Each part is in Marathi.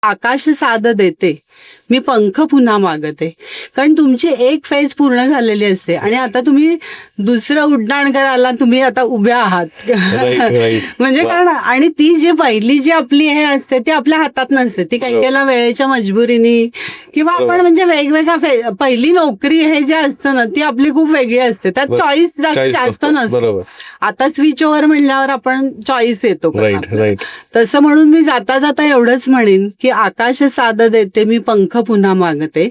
आकाश साद देते मी पंख पुन्हा मागते. कारण तुमची एक फेज पूर्ण झालेली असते आणि आता तुम्ही दुसरं उड्डाण करायला तुम्ही आता उभ्या आहात. म्हणजे कारण आणि ती जी पहिली जी आपली हे असते ती आपल्या हातात नसते. ती काही केला वेळेच्या मजबुरीने किंवा आपण म्हणजे वेगवेगळ्या पहिली नोकरी हे जे असतं ना ती आपली खूप वेगळी असते. त्यात चॉईस जास्त नसतं. आता स्विच ओव्हर म्हणल्यावर आपण चॉईस येतो. तसं म्हणून मी जाता जाता एवढंच म्हणेन की आकाश साद देते मी पंख पुन्हा मागते.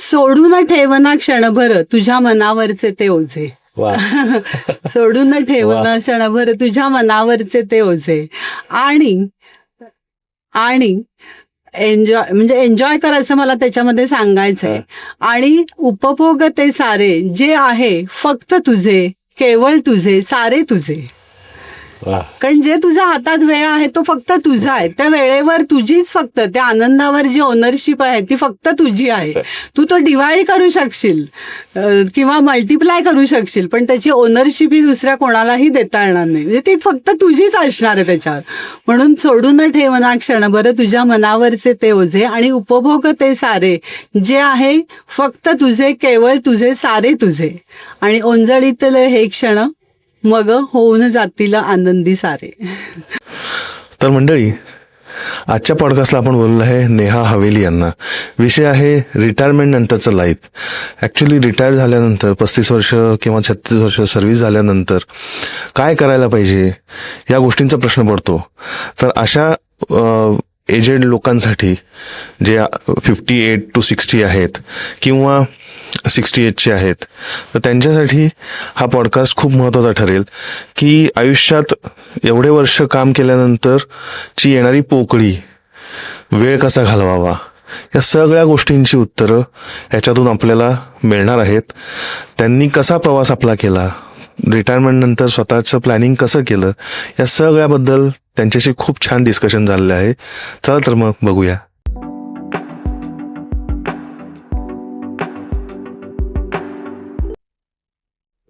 सोडून ठेवना क्षणभर तुझ्या मनावरचे ते ओझे. सोडून ठेवना क्षणभर तुझ्या मनावरचे ते ओझे. आणि एन्जॉय कर असं मला त्याच्यामध्ये सांगायचंय. आणि उपभोग ते सारे जे आहे फक्त तुझे, केवळ तुझे, सारे तुझे. कारण जे तुझ्या हातात वेळ आहे तो फक्त तुझा आहे. त्या वेळेवर तुझीच फक्त त्या आनंदावर जी ओनरशिप आहे ती फक्त तुझी आहे. तू तो डिवाइड करू शकशील किंवा मल्टिप्लाय करू शकशील पण त्याची ओनरशिप ही दुसऱ्या कोणालाही देता येणार नाही. म्हणजे ती फक्त तुझीच असणार आहे त्याच्यावर. म्हणून सोडून ठेवना क्षणभर तुझ्या मनावरचे ते ओझे आणि उपभोग ते सारे जे आहे फक्त तुझे, केवळ तुझे, सारे तुझे. आणि ओंजळीतले हे क्षण मग होऊन जातील आनंदी सारे. तर मंडळी, आजच्या पॉडकास्टला आपण बोललो आहे नेहा हवेली यांना. विषय आहे रिटायरमेंट नंतरचं लाईफ. ॲक्च्युली रिटायर झाल्यानंतर 35 वर्ष किंवा 36 वर्ष सर्व्हिस झाल्यानंतर काय करायला पाहिजे या गोष्टींचा प्रश्न पडतो. तर अशा एजेड लोकांसाठी जे 58 to 60 आहेत किंवा 68चे आहेत तर त्यांच्यासाठी हा पॉडकास्ट खूप महत्त्वाचा ठरेल की आयुष्यात एवढे वर्ष काम केल्यानंतर ची येणारी पोकळी, वेळ कसा घालवावा या सगळ्या गोष्टींची उत्तरं याच्यातून आपल्याला मिळणार आहेत. त्यांनी कसा प्रवास आपला केला, रिटायरमेंट नंतर स्वतःचं प्लॅनिंग कसं केलं या सगळ्याबद्दल त्यांच्याशी खूप छान डिस्कशन झालेलं आहे. चला तर मग बघूया.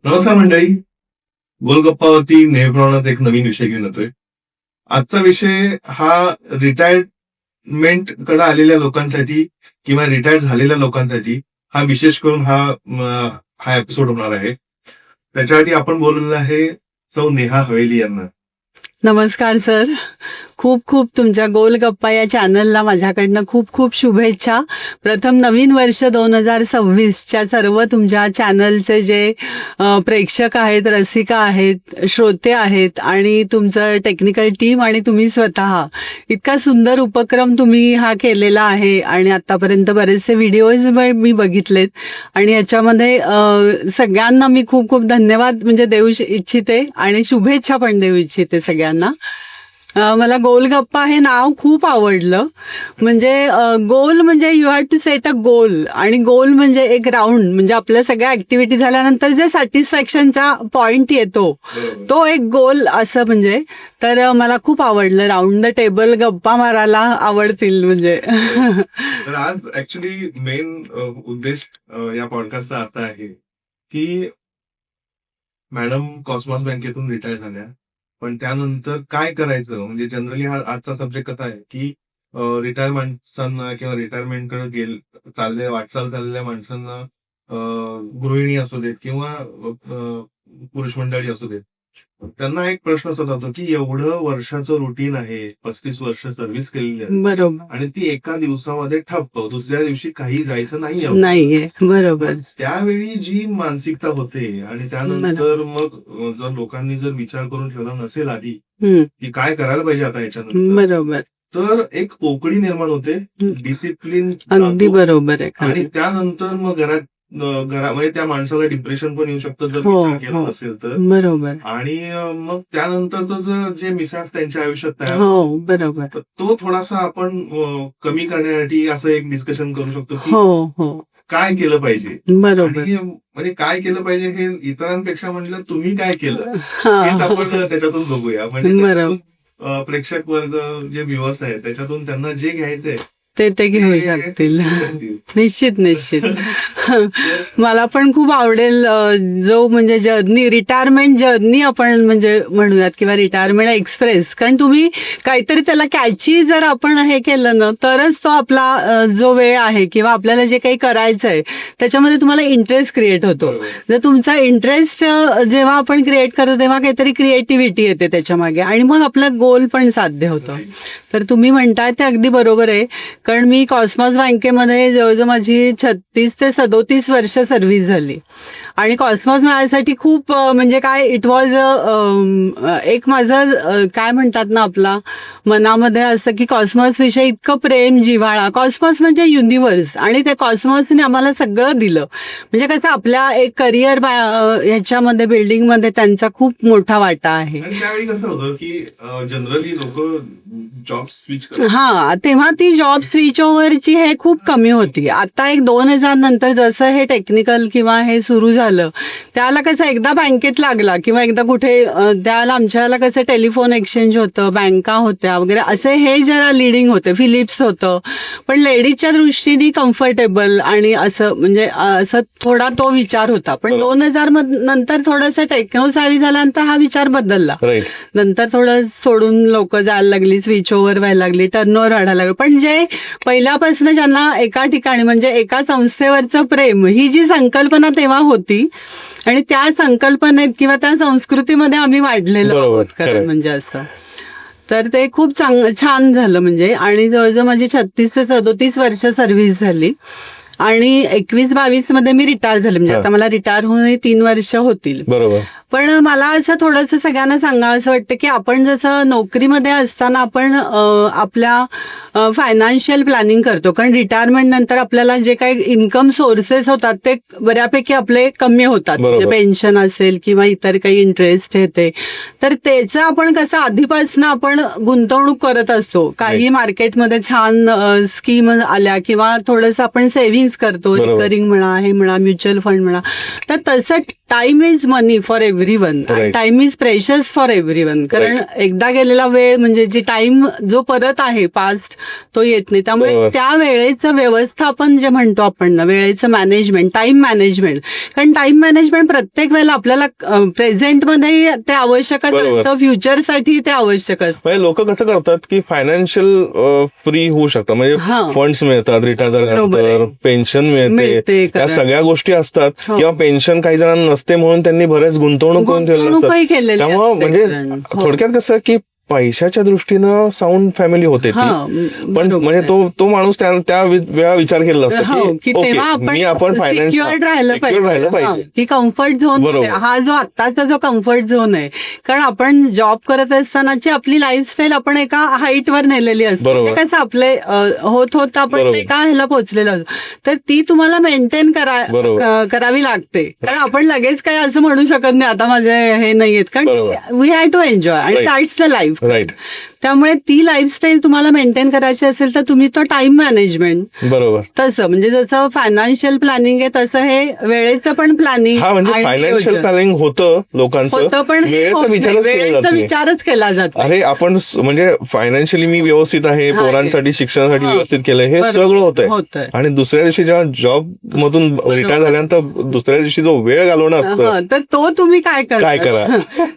नमस्कार मंडळी, गोलगप्पावरती नेहमीप्रमाणेच एक नवीन विषय घेऊन येतोय. आजचा विषय हा रिटायरमेंट कडे आलेल्या लोकांसाठी किंवा रिटायर झालेल्या लोकांसाठी हा विशेष करून हा एपिसोड होणार आहे. त्याच्यासाठी आपण बोललेलं आहे सौ नेहा हवेली यांना. नमस्कार सर. खूप खूप तुमच्या गोलगप्पा या चॅनलला माझ्याकडनं खूप खूप शुभेच्छा. प्रथम नवीन वर्ष 2026च्या सर्व तुमच्या चॅनलचे जे प्रेक्षक आहेत, रसिका आहेत, श्रोते आहेत आणि तुमचं टेक्निकल टीम आणि तुम्ही स्वतः इतका सुंदर उपक्रम तुम्ही हा केलेला आहे. आणि आतापर्यंत बरेचसे व्हिडिओज मी बघितलेत आणि याच्यामध्ये सगळ्यांना मी खूप खूप धन्यवाद म्हणजे देऊ इच्छिते आणि शुभेच्छा पण देऊ इच्छिते सगळ्यांना. मला गोलगप्पा हे नाव खूप आवडलं. म्हणजे गोल म्हणजे you have to set a goal आणि गोल म्हणजे एक राऊंड म्हणजे आपल्या सगळ्या ऍक्टिव्हिटी झाल्यानंतर जे सॅटिस्फॅक्शनचा पॉइंट येतो तो एक गोल असं म्हणजे. तर मला खूप आवडलं. राऊंड द टेबल गप्पा मारायला आवडतील म्हणजे. तर आज ऍक्च्युली मेन उद्देश या पॉडकास्टचा असा आहे की मॅडम कॉस्मॉस बँकेतून रिटायर झाल्या पण त्यानंतर काय करायचं. म्हणजे जनरली हा आजचा सब्जेक्ट कसा आहे की रिटायर माणसांना किंवा रिटायरमेंटकडे वाटचाल चाललेल्या माणसांना, गृहिणी असू देत किंवा पुरुष मंडळी असू देत, त्यांना एक प्रश्न होतो की एवढं वर्षाचं रुटीन आहे, 35 वर्ष सर्व्हिस केलेली आहे बरोबर आणि ती एका दिवसामध्ये ठप्प, दुसऱ्या दिवशी काही जायचं नाहीये. बरोबर. त्यावेळी जी मानसिकता होते आणि त्यानंतर मग जर लोकांनी जर विचार करून ठेवला नसेल आधी की काय करायला पाहिजे आता याच्यानंतर, बरोबर तर एक पोकळी निर्माण होते, डिसिप्लिन अगदी बरोबर आहे. आणि त्यानंतर मग घरामध्ये त्या माणसाला डिप्रेशन पण येऊ शकतं जर विचार केला नसेल तर. बरोबर. आणि मग त्यानंतरचं जे मिसळ त्यांच्या आयुष्यात तयार बरोबर तो थोडासा आपण कमी करण्यासाठी असं एक डिस्कशन करू शकतो की काय केलं पाहिजे. बरोबर. म्हणजे काय केलं पाहिजे हे इतरांपेक्षा म्हणलं तुम्ही काय केलं हेच आपण त्याच्यातून बघूया. म्हणजे प्रेक्षक वर्ग जे व्ह्युअर्स आहेत त्याच्यातून त्यांना जे घ्यायचंय ते घेऊ शकतील. निश्चित. मला पण खूप आवडेल जो म्हणजे जर्नी, रिटायरमेंट जर्नी आपण म्हणजे म्हणूयात, किंवा रिटायरमेंट एक्सप्रेस. कारण तुम्ही काहीतरी त्याला कॅची जर आपण हे केलं ना, तरच तो आपला जो वेळ आहे किंवा आपल्याला जे काही करायचं आहे त्याच्यामध्ये तुम्हाला इंटरेस्ट क्रिएट होतो. जर तुमचा इंटरेस्ट जेव्हा आपण क्रिएट करतो तेव्हा काहीतरी क्रिएटिव्हिटी येते त्याच्या मागे, आणि मग आपलं गोल पण साध्य होतं. तर तुम्ही म्हणताय ते अगदी बरोबर आहे. कारण मी कॉस्मॉस बँकेमध्ये जवळजवळ माझी 36 ते 37 वर्ष सर्व्हिस झाली, आणि कॉस्मॉस माझ्यासाठी खूप म्हणजे काय, इट वॉज एक माझं काय म्हणतात ना, आपला मनामध्ये असं की कॉस्मॉस विषयी इतकं प्रेम, जिव्हाळा. कॉस्मॉस म्हणजे युनिव्हर्स, आणि त्या कॉस्मॉसने आम्हाला सगळं दिलं. म्हणजे कसं आपल्या एक करिअर ह्याच्यामध्ये, बिल्डिंगमध्ये त्यांचा खूप मोठा वाटा आहे. आणि त्यावेळी कसं होतं की जनरली लोक जॉब स्विच करतात. हा, तेव्हा ती जॉब स्विच ओव्हरची हे खूप कमी होती. आता एक 2000 नंतर जसं हे टेक्निकल किंवा हे सुरू झालं, त्याला कसं एकदा बँकेत लागला किंवा एकदा कुठे, त्याला आमच्याला कसं टेलिफोन एक्सचेंज होतं, बँका होत्या वगैरे, असे हे जरा लिडिंग होते, फिलिप्स होतं. पण लेडीजच्या दृष्टीने कम्फर्टेबल आणि असं म्हणजे असं थोडा तो विचार होता. पण 2000 नंतर थोडंसं टेक्नो सावी झाल्यानंतर हा विचार बदलला. नंतर थोडं सोडून लोक जायला लागली, स्विच ओव्हर व्हायला लागली, टर्नओव्हर वाढायला लागलं. पण जे पहिल्यापासून ज्यांना एका ठिकाणी म्हणजे एका संस्थेवरचं प्रेम, ही जी संकल्पना तेव्हा होती, आणि त्या संकल्पनेत किंवा त्या संस्कृतीमध्ये आम्ही वाढलेलो आहोत खरं म्हणजे असं. तर ते खूप छान झालं म्हणजे. आणि जवळजवळ माझी 36 ते 37 वर्ष सर्व्हिस झाली, आणि 21-22 मध्ये मी रिटायर झाले. म्हणजे आता मला रिटायर होऊन 3 वर्ष होतील. बरोबर. पण मला असं थोडंसं सगळ्यांना सांगावं असं वाटतं की आपण जसं नोकरीमध्ये असताना आपण आपल्या फायनान्शियल प्लॅनिंग करतो, कारण रिटायरमेंट नंतर आपल्याला जे काही इन्कम सोर्सेस होतात ते बऱ्यापैकी आपले कमी होतात. म्हणजे पेन्शन असेल किंवा इतर काही इंटरेस्ट येते, तर त्याचं आपण कसं आधीपासून आपण गुंतवणूक करत असतो. काही मार्केटमध्ये छान स्कीम आल्या किंवा थोडंसं आपण सेव्हिंग्स करतो, रिकरिंग म्हणा, हे म्हणा, म्युच्युअल फंड म्हणा. तर तसं time is money for everyone, time is precious for everyone. कारण एकदा गेलेला वेळ म्हणजे जी टाइम जो परत आहे पास्ट, तो येत नाही. त्यामुळे त्या वेळेचं व्यवस्थापन जे म्हणतो आपण ना, वेळेचं मॅनेजमेंट, टाइम मॅनेजमेंट. कारण टाइम मॅनेजमेंट प्रत्येक वेळेला आपल्याला प्रेझेंटमध्ये ते आवश्यकच असतं, फ्युचरसाठी ते आवश्यक असतं. लोक कसं करतात की फायनान्शियल फ्री होऊ शकतात, म्हणजे फंड्स मिळतात, रिटायर झाल्यानंतर पेन्शन मिळते, त्या सगळ्या गोष्टी असतात. किंवा पेन्शन काही जणांना नसते म्हणून त्यांनी बरेच गुंतवणूक करून ठेवलेलं असतं. त्यामुळे म्हणजे थोडक्यात कसं की पैशाच्या दृष्टीनं साऊंड फॅमिली होते ती. पण म्हणजे तो माणूस त्या वेळा विचार केलेला असतो की आपण सिक्युअर्ड राहिलं पाहिजे, की कम्फर्ट झोन, हा जो आत्ताचा जो कम्फर्ट झोन आहे. कारण आपण जॉब करत असतानाची आपली लाईफस्टाईल आपण एका हाईटवर नेलेली असते, कसं आपले होत आपण एका ह्याला पोहोचलेलो असतो. तर ती तुम्हाला मेंटेन करावी लागते. कारण आपण लगेच काय असं म्हणू शकत नाही आता माझे हे नाहीयेत, कारण वी हॅव टू एन्जॉय, आणि दॅट्स द लाईफ. राईट. त्यामुळे ती लाईफस्टाईल तुम्हाला मेंटेन करायची असेल तर तुम्ही तो टाइम मॅनेजमेंट, बरोबर, तसं म्हणजे जसं फायनान्शियल प्लॅनिंग आहे तसं हे वेळेचं पण प्लॅनिंग. म्हणजे फायनान्शियल प्लॅनिंग होतं लोकांचं, पण वेळेचा विचारच केला जातो. अरे आपण म्हणजे फायनान्शियली मी व्यवस्थित आहे, पोरांसाठी शिक्षणासाठी व्यवस्थित केलंय, हे सगळं होतंय. आणि दुसऱ्या दिवशी जेव्हा जॉब मधून रिटायर झाल्यानंतर दुसऱ्या दिवशी जो वेळ घालवणं असतं, तर तो तुम्ही काय करा,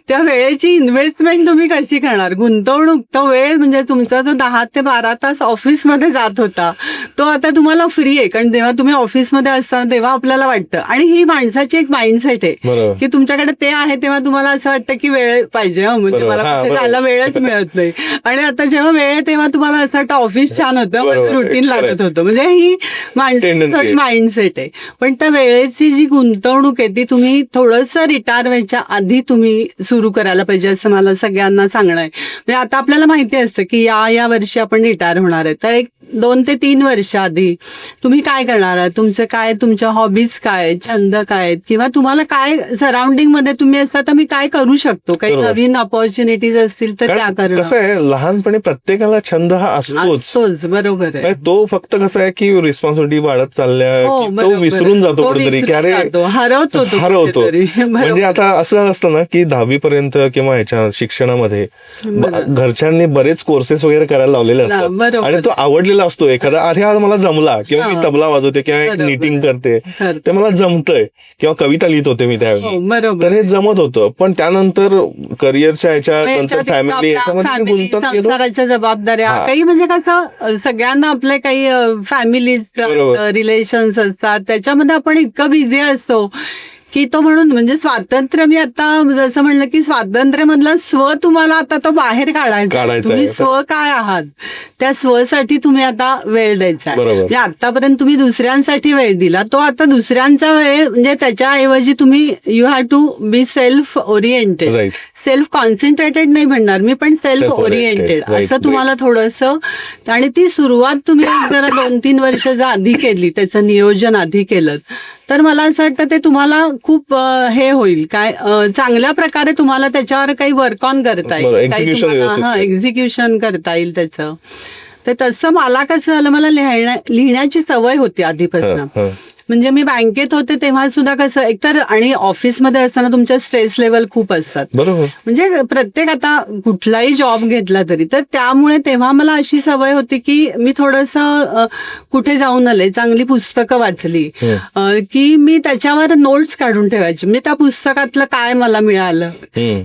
त्या वेळेची इन्व्हेस्टमेंट तुम्ही कशी करणार, गुंतवणूक. तो वेळ म्हणजे तुमचा जो 10 ते 12 तास ऑफिसमध्ये जात होता तो आता तुम्हाला फ्री आहे. कारण जेव्हा तुम्ही ऑफिसमध्ये असता तेव्हा आपल्याला वाटतं, आणि ही माणसाची एक माइंडसेट आहे की तुमच्याकडे ते आहे तेव्हा तुम्हाला असं वाटतं की वेळ पाहिजे, म्हणजे मला कुठे जायला वेळच मिळत नाही. आणि आता जेव्हा वेळ आहे तेव्हा तुम्हाला असं वाटतं ऑफिस छान होतं, रुटीन लागत होतं. म्हणजे ही माणसाची माइंडसेट आहे. पण त्या वेळेची जी गुंतवणूक आहे ती तुम्ही थोडंसं रिटायर व्हायच्या आधी तुम्ही सुरू करायला पाहिजे, असं मला सगळ्यांना सांगणं आहे. म्हणजे आता आपल्याला माहिती असतं की या वर्षी आपण रिटायर होणार आहे, तर एक 2 ते 3 वर्ष आधी तुम्ही काय करणार आहात, तुमचं काय, तुमच्या हॉबीज काय, छंद काय, किंवा तुम्हाला काय सराउंडिंग मध्ये तुम्ही असता तर मी काय करू शकतो, काही नवीन ऑपॉर्च्युनिटीज असतील तर त्या करणं. कसं आहे, लहानपणी प्रत्येकाला छंद हा असतोच. बरोबर आहे. तो फक्त कसं आहे की रिस्पॉन्सिबिलिटी वाढत चालल्या, तो विसरून जातो कुठेतरी, की अरे हरवतो. म्हणजे आता असं असतं ना की 10वी पर्यंत किंवा ह्याच्या शिक्षणामध्ये घरच्यांनी बरेच कोर्सेस वगैरे करायला लावलेले असतात, आणि तो आवडलेला असतो एखादा, अरे आज मला जमला, किंवा मी तबला वाजवते किंवा निटिंग करते ते मला जमतंय, किंवा कविता लिहित होते मी त्यावेळी, तर हे जमत होतं. पण त्यानंतर करिअरच्या ह्याच्यानंतर फॅमिली संसाराच्या जबाबदाऱ्या काही, म्हणजे कसं सगळ्यांना आपले काही फॅमिलीज रिलेशन्स असतात, त्याच्यामध्ये आपण इतकं बिझी असतो की तो, म्हणून म्हणजे स्वातंत्र्य, मी आता जसं म्हणलं की स्वातंत्र्य मधला स्व तुम्हाला आता तो बाहेर काढायचा, तुम्ही स्व काय आहात त्या स्वसाठी तुम्ही आता वेळ द्यायचा. म्हणजे आतापर्यंत तुम्ही दुसऱ्यांसाठी वेळ दिला, तो आता दुसऱ्यांचा वेळ, म्हणजे त्याच्याऐवजी तुम्ही you have to be self oriented, self concentrated नाही म्हणणार मी, पण सेल्फ ओरिएंटेड असं तुम्हाला थोडंसं. आणि ती सुरुवात तुम्ही जरा 2-3 वर्ष जर आधी केली, त्याचं नियोजन आधी केलं, तर मला असं वाटतं ते तुम्हाला खूप हे होईल, काय चांगल्या प्रकारे तुम्हाला त्याच्यावर काही वर्क ऑन करता येईल, काही एक्झिक्युशन करता येईल त्याचं. तर तसं मला कसं झालं, मला लिहिण्याची सवय होती आधीपासून. म्हणजे मी बँकेत होते तेव्हा सुद्धा कसं, एकतर आणि ऑफिसमध्ये असताना तुमच्या स्ट्रेस लेवल खूप असतात, म्हणजे प्रत्येक, आता कुठलाही जॉब घेतला तरी, तर त्यामुळे तेव्हा मला अशी सवय होती की मी थोडंसं कुठे जाऊन आले, चांगली पुस्तकं वाचली की मी त्याच्यावर नोट्स काढून ठेवायची, म्हणजे त्या पुस्तकातलं काय मला मिळालं,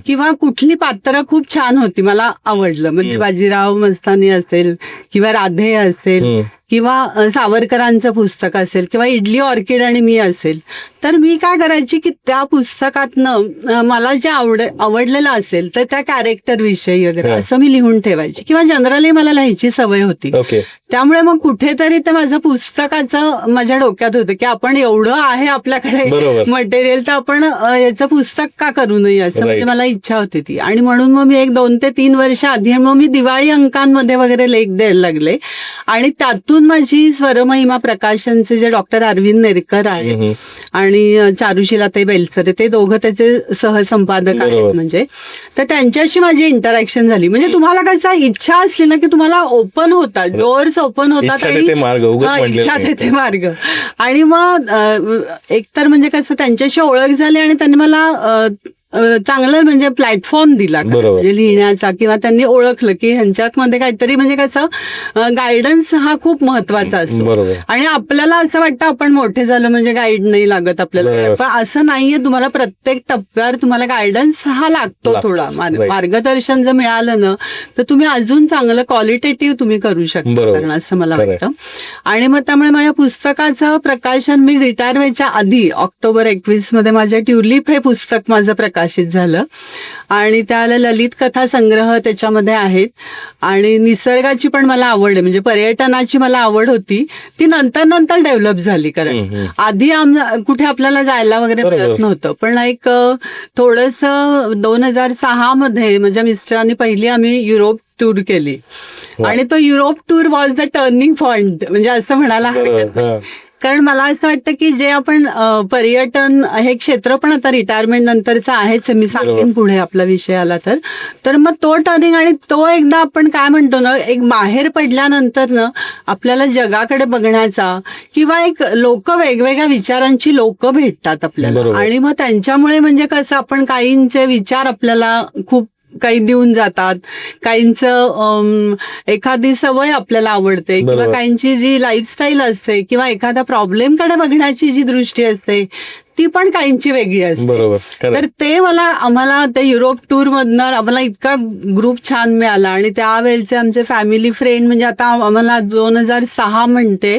किंवा कुठली पात्र खूप छान होती, मला आवडलं, म्हणजे बाजीराव मस्तानी असेल किंवा राधे असेल किंवा सावरकरांचं पुस्तक असेल किंवा इडली ऑर्किड आणि मी असेल, तर मी काय करायची की त्या पुस्तकातनं मला जे आवडलेलं असेल तर त्या कॅरेक्टर विषयी वगैरे असं मी लिहून ठेवायची, किंवा जनरली मला लिहायची सवय होती. त्यामुळे मग कुठेतरी ते माझं पुस्तकाचं माझ्या डोक्यात होतं की आपण एवढं आहे आपल्याकडे मटेरियल, तर आपण याचं पुस्तक का करू नये, असं म्हणजे मला इच्छा होती ती. आणि म्हणून मग मी 1-2 ते 3 वर्ष आधी मग मी दिवाळी अंकांमध्ये वगैरे लेख द्यायला लागले. आणि त्यातून माझी स्वरमहिमा प्रकाशनचे जे डॉक्टर अरविंद नेरकर आहेत आणि चारुशिलाताई बेलसरे, ते दोघं त्याचे सहसंपादक आहेत, म्हणजे तर त्यांच्याशी माझी इंटरॅक्शन झाली. म्हणजे तुम्हाला कसं इच्छा असली ना की तुम्हाला ओपन होतात, डोअर्स ओपन होतात, आणि इच्छा तेथे मार्ग. आणि मग एकतर म्हणजे कसं त्यांच्याशी ओळख झाली आणि त्यांनी मला चांगलं म्हणजे प्लॅटफॉर्म दिला म्हणजे लिहिण्याचा, किंवा त्यांनी ओळखलं की ह्यांच्यामध्ये काहीतरी, म्हणजे कसं गायडन्स हा खूप महत्वाचा असतो. आणि आपल्याला असं वाटतं आपण मोठे झालं म्हणजे गाईड नाही लागत आपल्याला, पण असं नाहीये. तुम्हाला प्रत्येक टप्प्यावर तुम्हाला गायडन्स हा लागतो, थोडा मार्गदर्शन जर मिळालं ना तर तुम्ही अजून चांगलं क्वालिटेटिव्ह तुम्ही करू शकता, असं मला वाटतं. आणि मग त्यामुळे माझ्या पुस्तकाचं प्रकाशन मी रिटायर व्हायच्या आधी ऑक्टोबर 21 मध्ये माझ्या ट्युलिप हे पुस्तक माझं प्रकाशित झालं. आणि त्याला ललित कथा संग्रह त्याच्यामध्ये आहेत. आणि निसर्गाची पण मला आवड आहे, म्हणजे पर्यटनाची मला आवड होती, ती नंतर डेव्हलप झाली. कारण आधी कुठे आपल्याला जायला वगैरे मिळत नव्हतं, पण एक थोडंसं 2006 मध्ये माझ्या मिस्टरांनी पहिली आम्ही युरोप टूर केली. आणि तो Europe tour was the turning point, म्हणजे असं म्हणायला हरकत नाही. कारण मला असं वाटतं की जे आपण पर्यटन हे क्षेत्र पण आता रिटायरमेंट नंतरचं आहेच, मी सांगेन पुढे आपला विषय आला तर मग तो टर्निंग, आणि तो एकदा आपण काय म्हणतो ना, एक बाहेर पडल्यानंतर ना आपल्याला जगाकडे बघण्याचा, किंवा एक लोक वेगवेगळ्या विचारांची लोक भेटतात आपल्याला. आणि मग त्यांच्यामुळे म्हणजे कसं आपण काहींचे विचार आपल्याला खूप काही देऊन जातात, काहींचं एखादी सवय आपल्याला आवडते, किंवा काहींची जी लाईफस्टाईल असते, किंवा एखाद्या प्रॉब्लेमकडे बघण्याची जी दृष्टी असते ती पण काहींची वेगळी असते. तर ते आम्हाला ते युरोप टूर मधनं आम्हाला इतका ग्रुप छान मिळाला. आणि त्यावेळेचे आमचे फॅमिली फ्रेंड, म्हणजे आता आम्हाला 2006 म्हणते,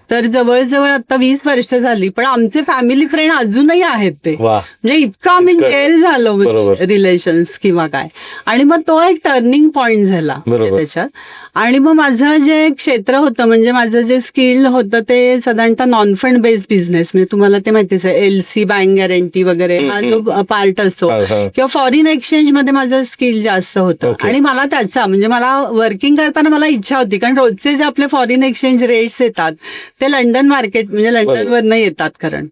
तर जवळजवळ आता 20 वर्ष झाली, पण आमचे फॅमिली फ्रेंड अजूनही आहेत. ते म्हणजे इतकं आम्ही जेल झालो रिलेशन्स किंवा काय. आणि मग तो एक टर्निंग पॉइंट झाला त्याच्यात. आणि मग माझं जे क्षेत्र होतं, म्हणजे माझं जे स्किल होतं ते साधारणतः नॉन फंड बेस्ड बिझनेस, म्हणजे तुम्हाला ते माहितीच आहे, LC बँक गॅरंटी वगैरे हा जो पार्ट असतो, किंवा फॉरेन एक्सचेंज मध्ये माझं स्किल जास्त होतं. आणि मला त्याचा म्हणजे मला वर्किंग करताना मला इच्छा होती, कारण रोजचे जे आपले फॉरेन एक्सचेंज रेट्स येतात ते लंडन मार्केट म्हणजे लंडनवरनं येतात. कारण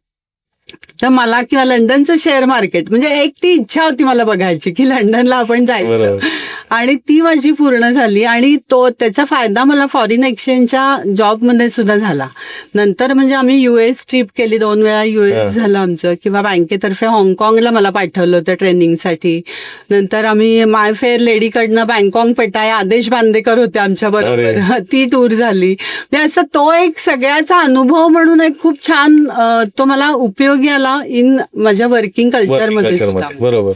तर मला किंवा लंडनचं शेअर मार्केट म्हणजे एक ती इच्छा होती मला बघायची की लंडनला आपण जायचं, बरोबर. आणि ती माझी पूर्ण झाली. आणि त्याचा फायदा मला फॉरेन एक्सचेंजच्या जॉबमध्ये सुद्धा झाला. नंतर म्हणजे आम्ही US ट्रिप केली, 2 वेळा US झालं आमचं, किंवा बँकेतर्फे हाँगकाँगला मला पाठवलं होतं ट्रेनिंगसाठी. नंतर आम्ही माय फेअर लेडीकडनं बँकॉक पटाया आदेश बांदेकर होते आमच्या बरोबर, ती टूर झाली. म्हणजे असं तो एक सगळ्याचा अनुभव म्हणून एक खूप छान तो मला उपयोगी आला इन माझ्या वर्किंग कल्चरमध्ये सुद्धा. बरोबर.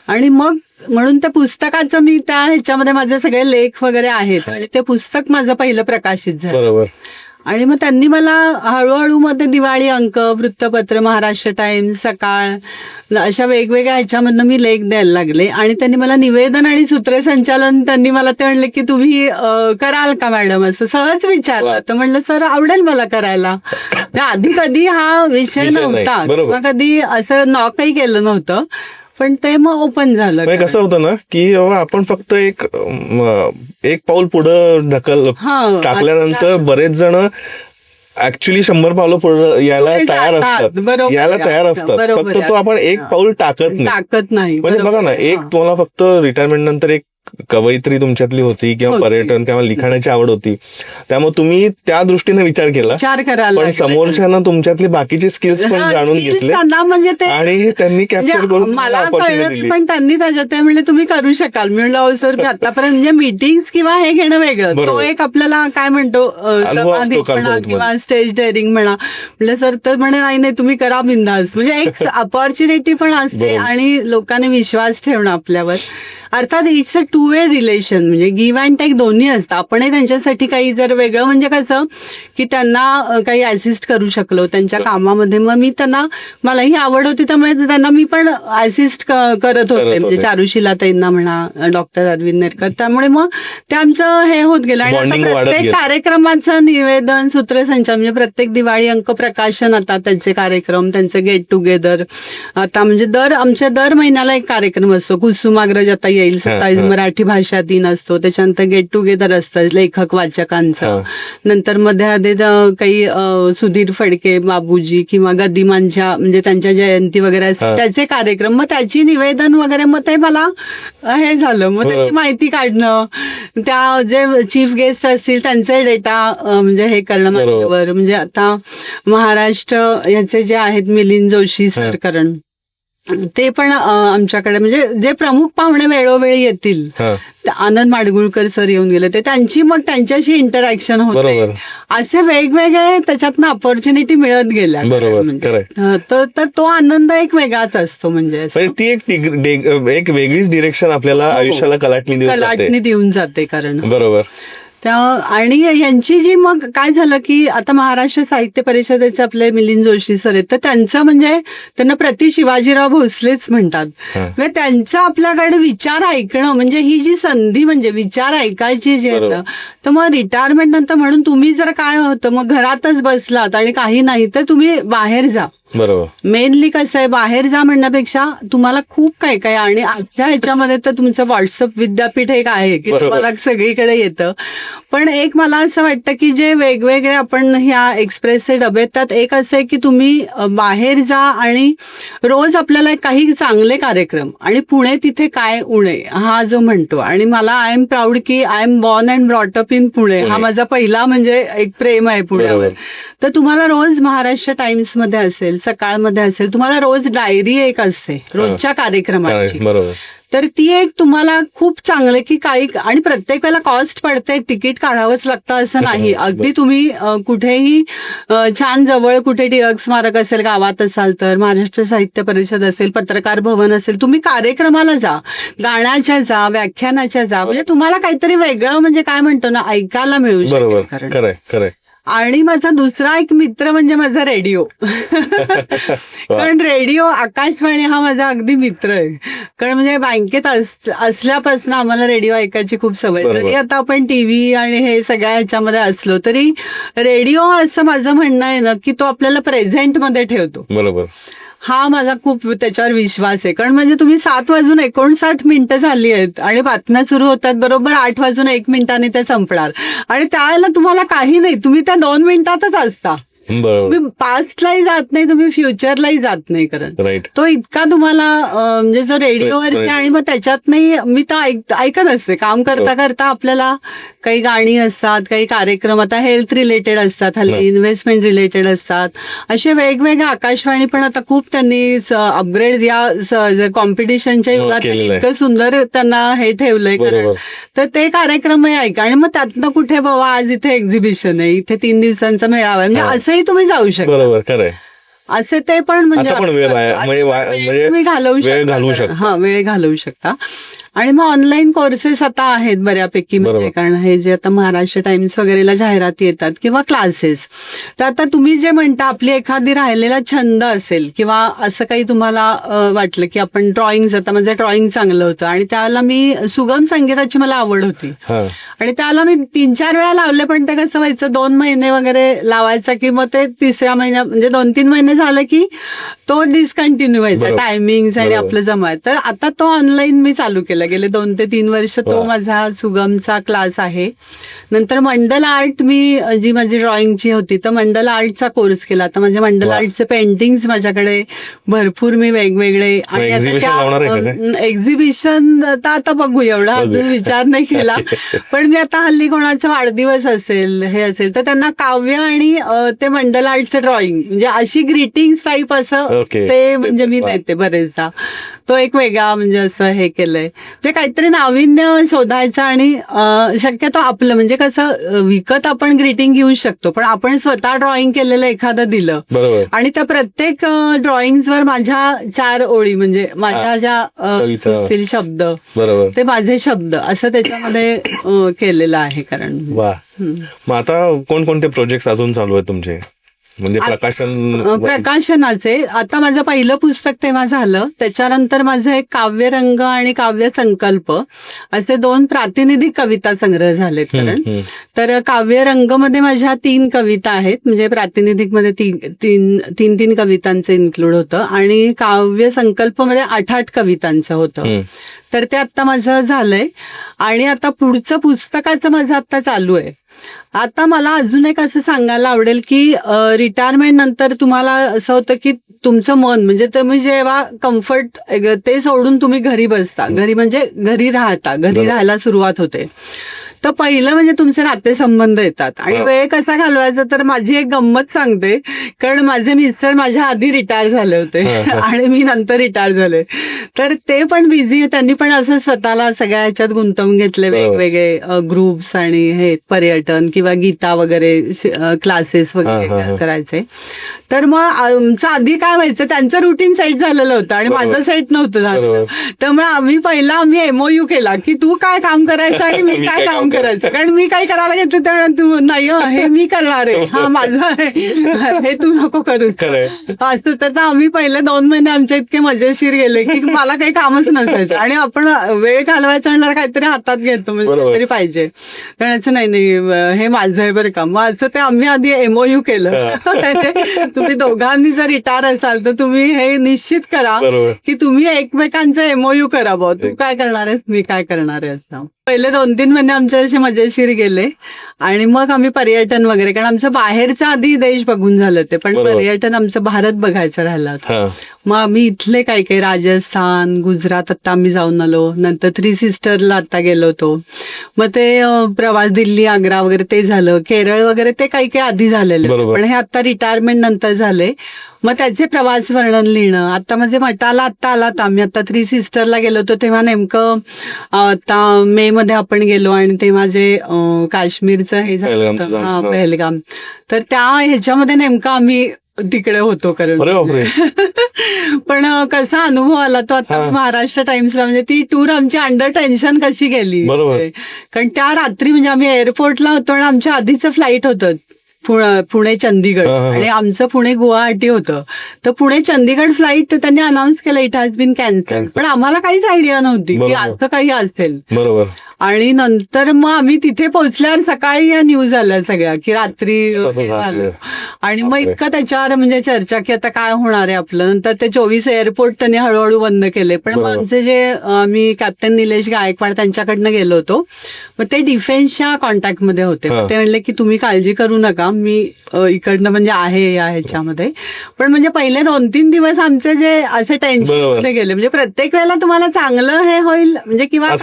आणि मग म्हणून त्या पुस्तकाचं मी त्या ह्याच्यामध्ये माझे सगळे लेख वगैरे आहेत, आणि ते पुस्तक माझं पहिलं प्रकाशित झालं. बरोबर. आणि मग त्यांनी मला हळूहळू मध्ये दिवाळी अंक, वृत्तपत्र, महाराष्ट्र टाइम्स, सकाळ, अशा वेगवेगळ्या ह्याच्यामधनं मी लेख द्यायला लागले. आणि त्यांनी मला निवेदन आणि सूत्रसंचालन त्यांनी मला ते म्हणले की तुम्ही कराल का मॅडम, असं सहज विचारलं. तर म्हणलं सर आवडेल मला करायला. आधी कधी हा विषय नव्हता किंवा कधी असं नॉकही केलं नव्हतं, पण ते मग ओपन झालं. कसं होतं ना की आपण फक्त एक पाऊल पुढं टाकल्यानंतर बरेच जण ऍक्च्युली 100 पावलं पुढे यायला तयार असतात. फक्त तो आपण एक पाऊल टाकत नाही. म्हणजे बघा ना, एक तुम्हाला फक्त रिटायरमेंट नंतर एक कवयित्री तुमच्यातली होती किंवा पर्यटन किंवा लिखाणाची आवड होती, त्यामुळे तुम्ही त्या दृष्टीने विचार केला. पण समोरच्यांना तुमच्यातली बाकीचे स्किल्स पण जाणून घेतले म्हणजे ते आणि त्यांनी कॅप्चर करून मला कळलं. पण त्यांनी त्याच्यात म्हणजे तुम्ही करू शकाल. मी म्हणलं हो सर, आतापर्यंत म्हणजे मीटिंग्स किंवा हे घेणं वेगळं, तो एक आपल्याला काय म्हणतो किंवा स्टेज डेअरिंग म्हणा. म्हणलं सर, तर म्हणे नाही तुम्ही करा बिंदास. म्हणजे एक अपॉर्च्युनिटी पण असते आणि लोकांनी विश्वास ठेवणं आपल्यावर. अर्थात इट्स अ 2 वे रिलेशन, म्हणजे गिव्ह अँड टेक दोन्ही असतं. आपणही त्यांच्यासाठी काही जर वेगळं म्हणजे कसं की त्यांना काही असिस्ट करू शकलो त्यांच्या कामामध्ये. मग मी त्यांना, मलाही आवड होती त्यामुळे त्यांना मी पण असिस्ट करत होते. म्हणजे चारुशिलाताईंना म्हणा, डॉक्टर अरविंद नेरकर. त्यामुळे मग ते आमचं हे होत गेलं. आणि आता प्रत्येक कार्यक्रमाचं निवेदन, सूत्रसंचालन, म्हणजे प्रत्येक दिवाळी अंक प्रकाशन, आता त्यांचे कार्यक्रम, त्यांचे गेट टुगेदर. आता म्हणजे आमच्या दर महिन्याला एक कार्यक्रम असतो. कुसुमाग्रज आता येईल 27 मराठी भाषा दिन असतो. त्याच्यानंतर गेट टुगेदर असतं लेखक वाचकांचं. नंतर मध्ये काही सुधीर फडके बाबूजी किंवा गदिमांच्या म्हणजे त्यांच्या जयंती वगैरे असतात त्याचे कार्यक्रम. मग त्याची निवेदन वगैरे मग ते मला हे झालं. मग त्याची माहिती काढणं, त्या जे चीफ गेस्ट असतील त्यांचे डेटा म्हणजे हे करणं माझ्यावर. म्हणजे आता महाराष्ट्र याचे जे आहेत मिलिंद जोशी सर करण, ते पण आमच्याकडे म्हणजे जे प्रमुख पाहुणे वेळोवेळी येतील, आनंद माडगुळकर सर येऊन गेले, ते त्यांची मग त्यांच्याशी इंटरॅक्शन होते. असे वेगवेगळे त्याच्यातनं अपॉर्च्युनिटी मिळत गेल्या. तर तो आनंद एक वेगळाच असतो. म्हणजे ती एक वेगळीच डिरेक्शन आपल्याला आयुष्याला कलाटणी देऊन जाते. कारण बरोबर. आणि यांची जी मग काय झालं की आता महाराष्ट्र साहित्य परिषदेचे आपले मिलिंद जोशी सर आहेत, तर त्यांचं म्हणजे त्यांना प्रति शिवाजीराव भोसलेच म्हणतात. म्हणजे त्यांचं आपल्याकडे विचार ऐकणं, म्हणजे ही जी संधी म्हणजे विचार ऐकायची जी आहे, तर मग रिटायरमेंट नंतर म्हणून तुम्ही जर काय होतं मग घरातच बसलात आणि काही नाही तर तुम्ही बाहेर जा. बरोबर. मेनली कसं आहे, बाहेर जा म्हणण्यापेक्षा तुम्हाला खूप काय काय, आणि आजच्या ह्याच्यामध्ये तर तुमचं व्हॉट्सअप विद्यापीठ एक आहे की तुम्हाला सगळीकडे येतं. पण एक मला असं वाटतं की जे वेगवेगळे आपण ह्या एक्सप्रेसचे डबे, त्यात एक असं आहे की तुम्ही बाहेर जा आणि रोज आपल्याला काही चांगले कार्यक्रम, आणि पुणे तिथे काय उणे हा जो म्हणतो, आणि मला आय एम प्राऊड की I am born and brought up in Pune, हा माझा पहिला म्हणजे एक प्रेम आहे पुण्यावर. तर तुम्हाला रोज महाराष्ट्र टाइम्स मध्ये असेल, सकाळमध्ये असेल, तुम्हाला रोज डायरी एक असते रोजच्या कार्यक्रमाची. तर ती एक तुम्हाला खूप चांगलं की काही, आणि प्रत्येक वेळेला कॉस्ट पडते, तिकीट काढावंच लागतं असं नाही. अगदी तुम्ही कुठेही छान जवळ कुठे टिळक स्मारक असेल, गावात असाल तर महाराष्ट्र साहित्य परिषद असेल, पत्रकार भवन असेल, तुम्ही कार्यक्रमाला जा, गाण्याच्या जा, व्याख्यानाच्या जा, म्हणजे तुम्हाला काहीतरी वेगळं म्हणजे काय म्हणतो ना ऐकायला मिळू शकतं. आणि माझा दुसरा एक मित्र म्हणजे माझा रेडिओ. कारण रेडिओ, आकाशवाणी हा माझा अगदी मित्र आहे. कारण म्हणजे बँकेत असल्यापासून आम्हाला रेडिओ ऐकायची खूप सवय. जरी आता आपण टीव्ही आणि हे सगळ्या ह्याच्यामध्ये असलो तरी रेडिओ असं माझं म्हणणं आहे ना की तो आपल्याला प्रेझेंटमध्ये ठेवतो. बरोबर. हा माझा खूप त्याच्यावर विश्वास आहे. कारण म्हणजे तुम्ही 7:59 झाली आहेत आणि बातम्या सुरू होतात, बरोबर 8:01 त्या संपणार, आणि त्यावेळेला तुम्हाला काही नाही, तुम्ही त्या 2 मिनिटातच असता. बरोबर, तुम्ही पास्टलाही जात नाही, तुम्ही फ्युचरलाही जात नाही करत. राईट. तो इतका तुम्हाला म्हणजे जो रेडिओवरती आणि मग त्याच्यात नाही मी तर ऐकत असते काम करता करता. आपल्याला काही गाणी असतात, काही कार्यक्रम आता हेल्थ रिलेटेड असतात, हल्ली इन्व्हेस्टमेंट रिलेटेड असतात, असे वेगवेगळे. आकाशवाणी पण आता खूप त्यांनी अपग्रेड या कॉम्पिटिशनच्या युगात इतकं सुंदर त्यांना हे ठेवलंय. तर ते कार्यक्रमही ऐका आणि मग त्यातनं कुठे बाबा आज इथे एक्झिबिशन आहे, इथे 3 दिवसांचा मेळावा आहे, म्हणजे असंही तुम्ही जाऊ शकता. बरोबर, खरंय. असे ते पण म्हणजे तुम्ही घालवू शकता. हा, वेळ घालवू शकता. आणि मग ऑनलाईन कोर्सेस आता आहेत बऱ्यापैकी, म्हणजे कारण हे जे आता महाराष्ट्र टाइम्स वगैरेला जाहिराती येतात किंवा क्लासेस. तर आता तुम्ही जे म्हणता आपली एखादी राहिलेला छंद असेल किंवा असं काही तुम्हाला वाटलं की आपण ड्रॉइंग, आता माझं ड्रॉइंग चांगलं होतं आणि त्याला मी सुगम संगीताची मला आवड होती आणि त्याला मी 3-4 वेळा लावले, पण ते कसं व्हायचं 2 महिने वगैरे लावायचा की मग ते 3ऱ्या महिन्या म्हणजे 2-3 महिने झालं की तो डिस्कंटिन्यू व्हायचा, टायमिंग आणि आपलं जमायचं. तर आता तो ऑनलाईन मी चालू केला, गेले 2 ते 3 वर्ष तो माझा सुगमचा क्लास आहे. नंतर मंडल आर्ट, मी जी माझी ड्रॉइंगची होती तर मंडल आर्टचा कोर्स केला. आता माझे मंडल आर्टचे पेंटिंग्स माझ्याकडे भरपूर, मी वेगवेगळे. आणि आता एक्झिबिशन तर आता बघू, एवढा अजून विचार नाही केला. पण मी आता हल्ली कोणाचा वाढदिवस असेल, हे असेल तर त्यांना काव्य आणि ते मंडल आर्टचं ड्रॉइंग म्हणजे अशी ग्रीटिंग्स टाईप असं ते म्हणजे मी देते बरेचदा. तो एक वेगळा म्हणजे असं हे केलंय, म्हणजे काहीतरी नाविन्य शोधायचं. आणि शक्यतो आपलं म्हणजे कसं विकत आपण ग्रीटिंग घेऊ शकतो, पण आपण स्वतः ड्रॉइंग केलेलं एखादं दिलं आणि त्या प्रत्येक ड्रॉइंग्सवर माझ्या 4 ओळी म्हणजे माझ्या ज्या असतील शब्द, ते माझे शब्द असं त्याच्यामध्ये केलेलं आहे. कारण मग आता कोणकोणते प्रोजेक्ट अजून चालू आहेत तुमचे, म्हणजे प्रकाशनाचे? आता माझं पहिलं पुस्तक तेव्हा झालं, त्याच्यानंतर माझं एक काव्यरंग आणि काव्य संकल्प असे 2 प्रातिनिधिक कविता संग्रह झालेत. कारण तर काव्यरंग मध्ये माझ्या 3 कविता आहेत, म्हणजे प्रातिनिधिक मध्ये 3 कवितांचं इन्क्लूड होतं आणि काव्य संकल्प मध्ये 8 कवितांचं होतं. तर ते आता माझं झालंय आणि आता पुढचं पुस्तकाचं माझं आता चालू आहे. आता मला अजून एक असं सांगायला आवडेल की रिटायरमेंट नंतर तुम्हाला असं होतं की तुमचं मन म्हणजे तुम्ही जेव्हा कम्फर्ट ते सोडून तुम्ही घरी बसता, घरी म्हणजे घरी राहता, घरी राहायला सुरुवात होते. तर पहिलं म्हणजे तुमचे नातेसंबंध येतात आणि वेळ कसा घालवायचा. तर माझी एक गंमत सांगते, कारण माझे मिस्टर माझ्या आधी रिटायर झाले होते आणि मी नंतर रिटायर झाले. तर ते पण बिझी, त्यांनी पण असं स्वतःला सगळ्या ह्याच्यात गुंतवून घेतले, वेगवेगळे ग्रुप्स आणि हे पर्यटन किंवा गीता वगैरे क्लासेस वगैरे करायचे. तर मग आमच्या आधी काय व्हायचं, त्यांचं रुटीन सेट झालेलं होतं आणि माझं सेट नव्हतं झालं. त्यामुळे आम्ही MOU केला की तू काय काम करायचं आणि मी काय काम करायचं, कारण मी काय करायला घेतलं तर तू नाही, हे मी करणार आहे, हा माझं आहे, हे तू नको करूच असं. तर आम्ही पहिले 2 महिने आमच्या इतके मजेशीर गेले की मला काही कामच नसायचं आणि आपण वेळ घालवायचा म्हणणार काहीतरी हातात घेतो म्हणजे काहीतरी पाहिजे, कारण असं नाही हे माझं आहे बरं का. मग असं ते आम्ही आधी MOU केलं. तुम्ही दोघांनी जर रिटायर असाल तर तुम्ही हे निश्चित करा की तुम्ही एकमेकांचं MOU करा, बुवा तू काय करणार आहेस, मी काय करणार आहे असं. पहिले 2-3 महिने आमच्या असे मजेशीर गेले आणि मग आम्ही पर्यटन वगैरे, कारण आमचं बाहेरचं आधी देश बघून झालं ते, पण पर्यटन आमचं भारत बघायचं राहिलं होतं. मग आम्ही इथले काही राजस्थान, गुजरात आता आम्ही जाऊन आलो, नंतर 3 सिस्टरला आता गेलो होतो. मग ते प्रवास दिल्ली, आग्रा वगैरे ते झालं, केरळ वगैरे ते काही आधी झालेले, पण हे आता रिटायरमेंट नंतर झाले. मग त्याचे प्रवास वर्णन लिहिणं. आता म्हणजे मठाला आलात आम्ही, आता 3 सिस्टरला गेलो होतो तेव्हा नेमकं आता मे मध्ये आपण गेलो आणि तेव्हा जे काश्मीरचं हे झालं पहलगाम, तर त्या ह्याच्यामध्ये नेमकं आम्ही तिकडे होतो. कारण पण कसा अनुभव आला तो आता महाराष्ट्र टाइम्सला, म्हणजे ती टूर आमची अंडर टेन्शन कशी गेली, कारण त्या रात्री म्हणजे आम्ही एअरपोर्टला होतो आणि आमच्या आधीचं फ्लाईट होतं पुणे चंदीगड आणि आमचं पुणे गुवाहाटी होतं. तर पुणे चंदीगड फ्लाईट त्यांनी अनाऊन्स केलं इट हॅज बीन कॅन्सल, पण आम्हाला काहीच आयडिया नव्हती की असं काही असेल. आणि नंतर मग आम्ही तिथे पोहोचल्यावर सकाळी या न्यूज आल्या सगळ्या की रात्री झालं आणि मग इतकं त्याच्यावर म्हणजे चर्चा की आता काय होणार आहे आपलं. नंतर ते 24 एअरपोर्ट त्यांनी हळूहळू बंद केले. पण मग आमचे जे आम्ही कॅप्टन निलेश गायकवाड त्यांच्याकडनं गेलो होतो, मग ते डिफेन्सच्या कॉन्टॅक्टमध्ये होते. ते म्हणले की तुम्ही काळजी करू नका, मी इकडनं म्हणजे आहे या ह्याच्यामध्ये. पण म्हणजे पहिले 2-3 दिवस आमचे जे असे टेन्शन गेले, म्हणजे प्रत्येक वेळेला तुम्हाला चांगलं हे होईल म्हणजे किंवा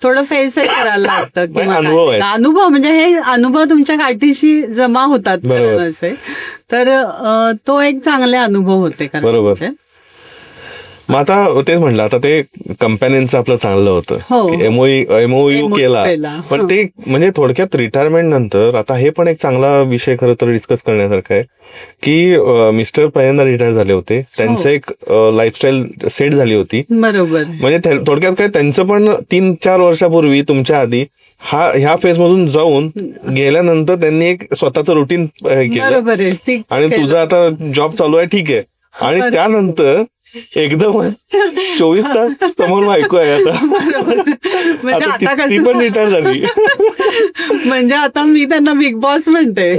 थोडं फेस करायला लागतं किंवा अनुभव म्हणजे हे अनुभव तुमच्या गाठीशी जमा होतात असे, तर तो एक चांगले अनुभव होते बरोबर. मग आता तेच म्हटलं, आता ते कंपॅनियनचं आपलं चांगलं होतं, एमओयू केला, पण ते म्हणजे थोडक्यात रिटायरमेंट नंतर आता हे पण एक चांगला विषय खरं तर डिस्कस करण्यासारखा आहे की मिस्टर पहिल्यांदा रिटायर झाले होते, त्यांचं एक लाईफस्टाईल सेट झाली होती. बरोबर. म्हणजे थोडक्यात काय, त्यांचं पण 3-4 वर्षापूर्वी तुमच्या आधी ह्या फेज मधून जाऊन गेल्यानंतर त्यांनी एक स्वतःचं रुटीन केलं, आणि तुझं आता जॉब चालू आहे ठीक आहे, आणि त्यानंतर एकदम 24 तास समोर बायको आहे आता, म्हणजे ती पण रिटायर झाली. म्हणजे आता मी त्यांना बिग बॉस म्हणते,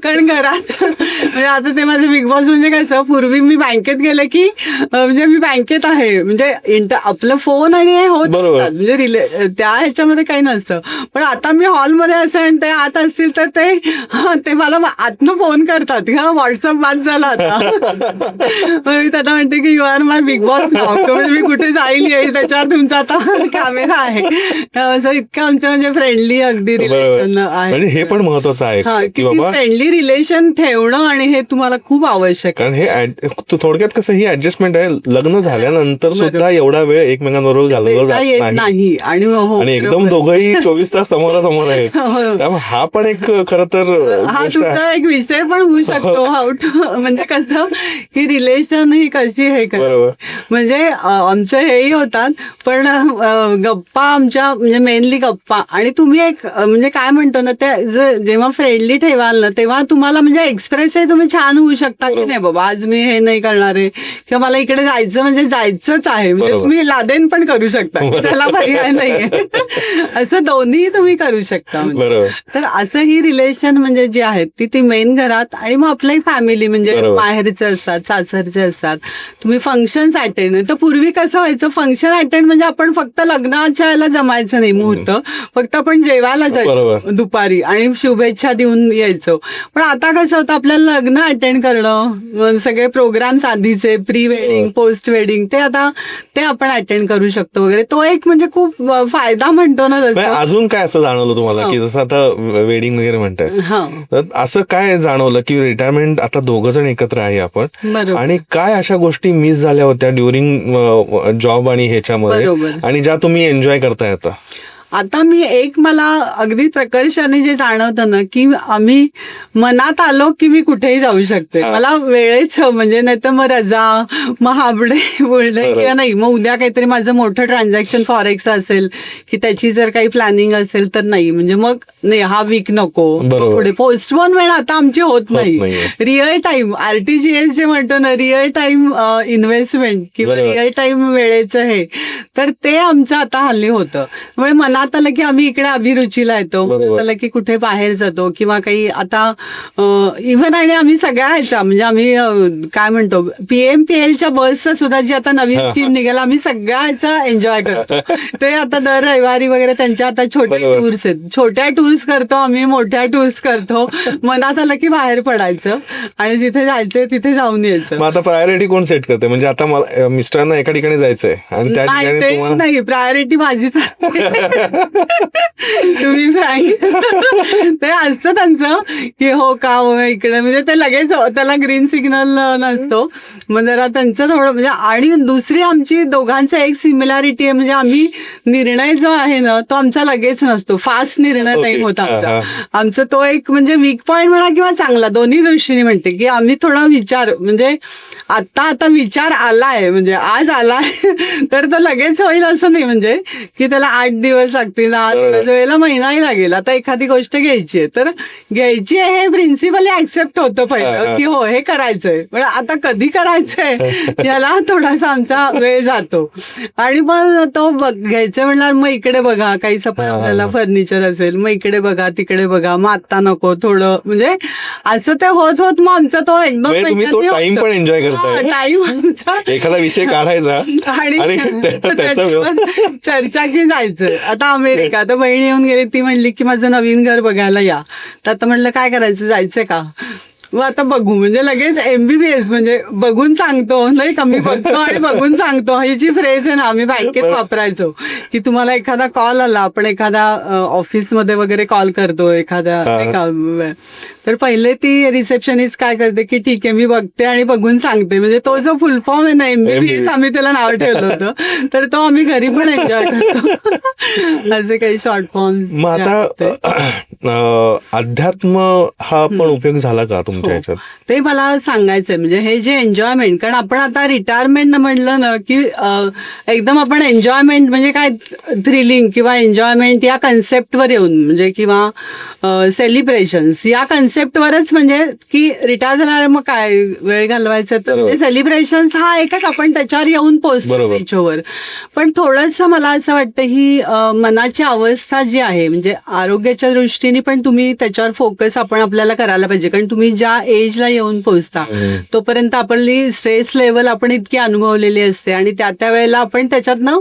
कारण घरात म्हणजे आता ते माझे बिग बॉस म्हणजे कसं, पूर्वी मी बँकेत गेले की म्हणजे मी बँकेत आहे म्हणजे आपलं फोन आणि हे होत म्हणजे त्या ह्याच्यामध्ये काही नसतं, पण आता मी हॉलमध्ये असेल ते आत असतील तर ते मला आतनं फोन करतात, व्हॉट्सअप बाद झाला आता. त्यांना म्हणते की you are my big boss नाव, म्हणजे मी कुठे जाईल येईल त्याच्यावर तुमचा आता कॅमेरा आहे. असं इतकं आमचं म्हणजे फ्रेंडली अगदी रिलेशन आहे. हे पण महत्वाचं आहे की बाबा फ्रेंडली रिलेशन ठेवणं, आणि हे तुम्हाला खूप आवश्यक आहे. कारण हे थोडक्यात कसं ही ऍडजस्टमेंट आहे, लग्न झाल्यानंतर सुद्धा एवढा वेळ एकमेकांबरोबर घालवला नाही, आणि एकदम दोघंही 24 तास समोरासमोर आहेत, त्यामुळे हा पण एक खरं तर हा तुमचा एक विषय पण होऊ शकतो. म्हणजे कसं की रिलेशन ही कशी हे म्हणजे आमचं हेही होतात, पण गप्पा आमच्या म्हणजे मेनली गप्पा, आणि तुम्ही एक म्हणजे काय म्हणतो ना, ते जेव्हा फ्रेंडली ठेवाल ना तेव्हा तुम्हाला म्हणजे एक्सप्रेस हे तुम्ही छान होऊ शकता की नाही बाबा आज मी हे नाही करणार आहे किंवा मला इकडे जायचं म्हणजे जायचंच आहे, म्हणजे तुम्ही लादेन पण करू शकता, त्याला पर्याय नाहीये. असं दोन्ही तुम्ही करू शकता. तर असं ही रिलेशन म्हणजे जी आहेत ती मेन घरात, आणि मग आपली फॅमिली म्हणजे माहेरचे असतात, सासरचे असतात, तुम्ही फंक्शन्स अटेंड. तर पूर्वी कसं व्हायचं, फंक्शन अटेंड म्हणजे आपण फक्त लग्नाच्या याला जमायचं नाही मुहूर्त, फक्त आपण जेवायला जायचो दुपारी आणि शुभेच्छा देऊन यायचो. पण आता कसं होतं, आपल्याला लग्न अटेंड करणं, सगळे प्रोग्राम्स आधीचे प्री वेडिंग पोस्ट वेडिंग ते आपण अटेंड करू शकतो वगैरे. तो एक म्हणजे खूप फायदा म्हणतो ना. अजून काय असं जाणवलं तुम्हाला की जसं आता वेडिंग वगैरे म्हणताय, तर असं काय जाणवलं की रिटायरमेंट आता दोघं जण एकत्र आहे आपण, आणि काय अशा गोष्टी मिस झाल्या होत्या ड्युरिंग जॉब आणि ह्याच्यामध्ये, आणि ज्या तुम्ही एन्जॉय करताय आता? आता मला अगदी प्रकर्षाने जे जाणवतं ना की आम्ही मनात आलो की मी कुठेही जाऊ शकते, मला वेळेचं म्हणजे नाही तर मग रजा मग हाबडे बोलणे किंवा नाही, मग उद्या काहीतरी माझं मोठं ट्रान्झॅक्शन फॉरेक्स असेल की त्याची जर काही प्लॅनिंग असेल तर नाही, म्हणजे मग नाही हा वीक नको, पुढे पोस्टपोन वेळ आता आमची होत नाही. रिअल टाइम RTGS जे म्हणतो ना, रिअल टाइम इन्व्हेस्टमेंट किंवा रिअल टाइम वेळेचं हे, तर ते आमचं आता हल्ली होतं. त्यामुळे मनात आलं की आम्ही इकडे अभिरुचीला येतो, मनात आलं की कुठे बाहेर जातो किंवा काही आता इव्हन, आणि आम्ही सगळ्या ह्याच्या म्हणजे आम्ही काय म्हणतो PMPLच्या बसचं सुद्धा जी आता नवीन स्कीम निघाल, आम्ही सगळ्या ह्याचा एन्जॉय करतो. ते आता दर रविवारी वगैरे त्यांच्या आता छोट्या टूर्स आहेत, छोट्या टूर्स करतो आम्ही, मोठ्या टूर्स करतो. मनात आलं की बाहेर पडायचं आणि जिथे जायचंय तिथे जाऊन यायचं. आता प्रायोरिटी कोण सेट करते, म्हणजे आता मला मिस्टरांना एका ठिकाणी जायचंय आणि त्या ठिकाणी नाही, प्रायोरिटी माझीच तुम्ही फ्रँक ते असतं त्यांचं की हो का इकडे, म्हणजे ते लगेच त्याला ग्रीन सिग्नल नसतो, मग जरा त्यांचं थोडं म्हणजे. आणि दुसरी आमची दोघांचं एक सिमिलॅरिटी आहे, म्हणजे आम्ही निर्णय जो आहे ना तो आमचा लगेच नसतो, फास्ट निर्णय नाही होत आमचा तो एक म्हणजे वीक पॉईंट म्हणा किंवा चांगला दोन्ही दृष्टीने म्हणते की आम्ही थोडा विचार म्हणजे आता विचार आलाय म्हणजे आज आलाय तर तो लगेच होईल असं नाही, म्हणजे की त्याला 8 दिवस लागतील, 8 वेळेला महिनाही लागेल. आता एखादी गोष्ट घ्यायची आहे तर घ्यायची आहे हे प्रिन्सिपली ऍक्सेप्ट होतं पहिलं की हो हे करायचंय, पण आता कधी करायचंय याला थोडासा आमचा वेळ जातो. आणि मग तो घ्यायचं म्हणणार मग इकडे बघा, काही सपोज आपल्याला फर्निचर असेल मग इकडे बघा तिकडे बघा, मग आता नको थोडं म्हणजे असं ते होत होत मग आमचा तो एकदम म्हणजे तुम्ही तो टाइम पण एन्जॉय करताय. टाइम एखादा विषय काढायचा आणि त्याचा त्याच्यावर चर्चा की जायचं. आता अमेरिका, आता बहीण येऊन गेली, ती म्हणली की माझं नवीन घर बघायला या. तर आता म्हणलं काय करायचं, जायचंय का? मग आता बघू, म्हणजे लगेच MBBS म्हणजे बघून सांगतो, नाही का, मी बघतो आणि बघून सांगतो, ही जी फ्रेज आहे ना आम्ही बँकेत वापरायचो, की तुम्हाला एखादा कॉल आला, आपण एखादा ऑफिसमध्ये वगैरे कॉल करतो एखाद्या, नाही का, तर पहिले ती रिसेप्शनिस्ट काय करते की ठीक आहे मी बघते आणि बघून सांगते. म्हणजे तो जो फुल फॉर्म आहे ना MBBS, आम्ही त्याला नाव ठेवलं होतं, तर तो आम्ही घरी पण एन्जॉय करतो. असे काही शॉर्ट फॉर्म. मग आता अध्यात्म हा पण उपयोग झाला का तुमच्या ह्याच्यात? ते मला सांगायचंय. म्हणजे हे जे एन्जॉयमेंट, कारण आपण आता रिटायरमेंट म्हणलं ना की एकदम आपण एन्जॉयमेंट म्हणजे काय, थ्रिलिंग किंवा एन्जॉयमेंट या कन्सेप्टवर येऊन, म्हणजे किंवा सेलिब्रेशन्स या कन्सेप्टवरच, म्हणजे की रिटायर झाल्यावर मग काय वेळ घालवायचं, तर सेलिब्रेशन्स हा एकच आपण त्याच्यावर येऊन पोहोचतो त्याच्यावर. पण थोडंसं मला असं वाटतं ही मनाची अवस्था जी आहे, म्हणजे आरोग्याच्या दृष्टीने पण तुम्ही त्याच्यावर फोकस आपल्याला करायला पाहिजे. कारण तुम्ही ज्या एजला येऊन पोहोचता तोपर्यंत आपली स्ट्रेस लेवल आपण इतकी अनुभवलेली असते आणि त्या वेळेला आपण त्याच्यातनं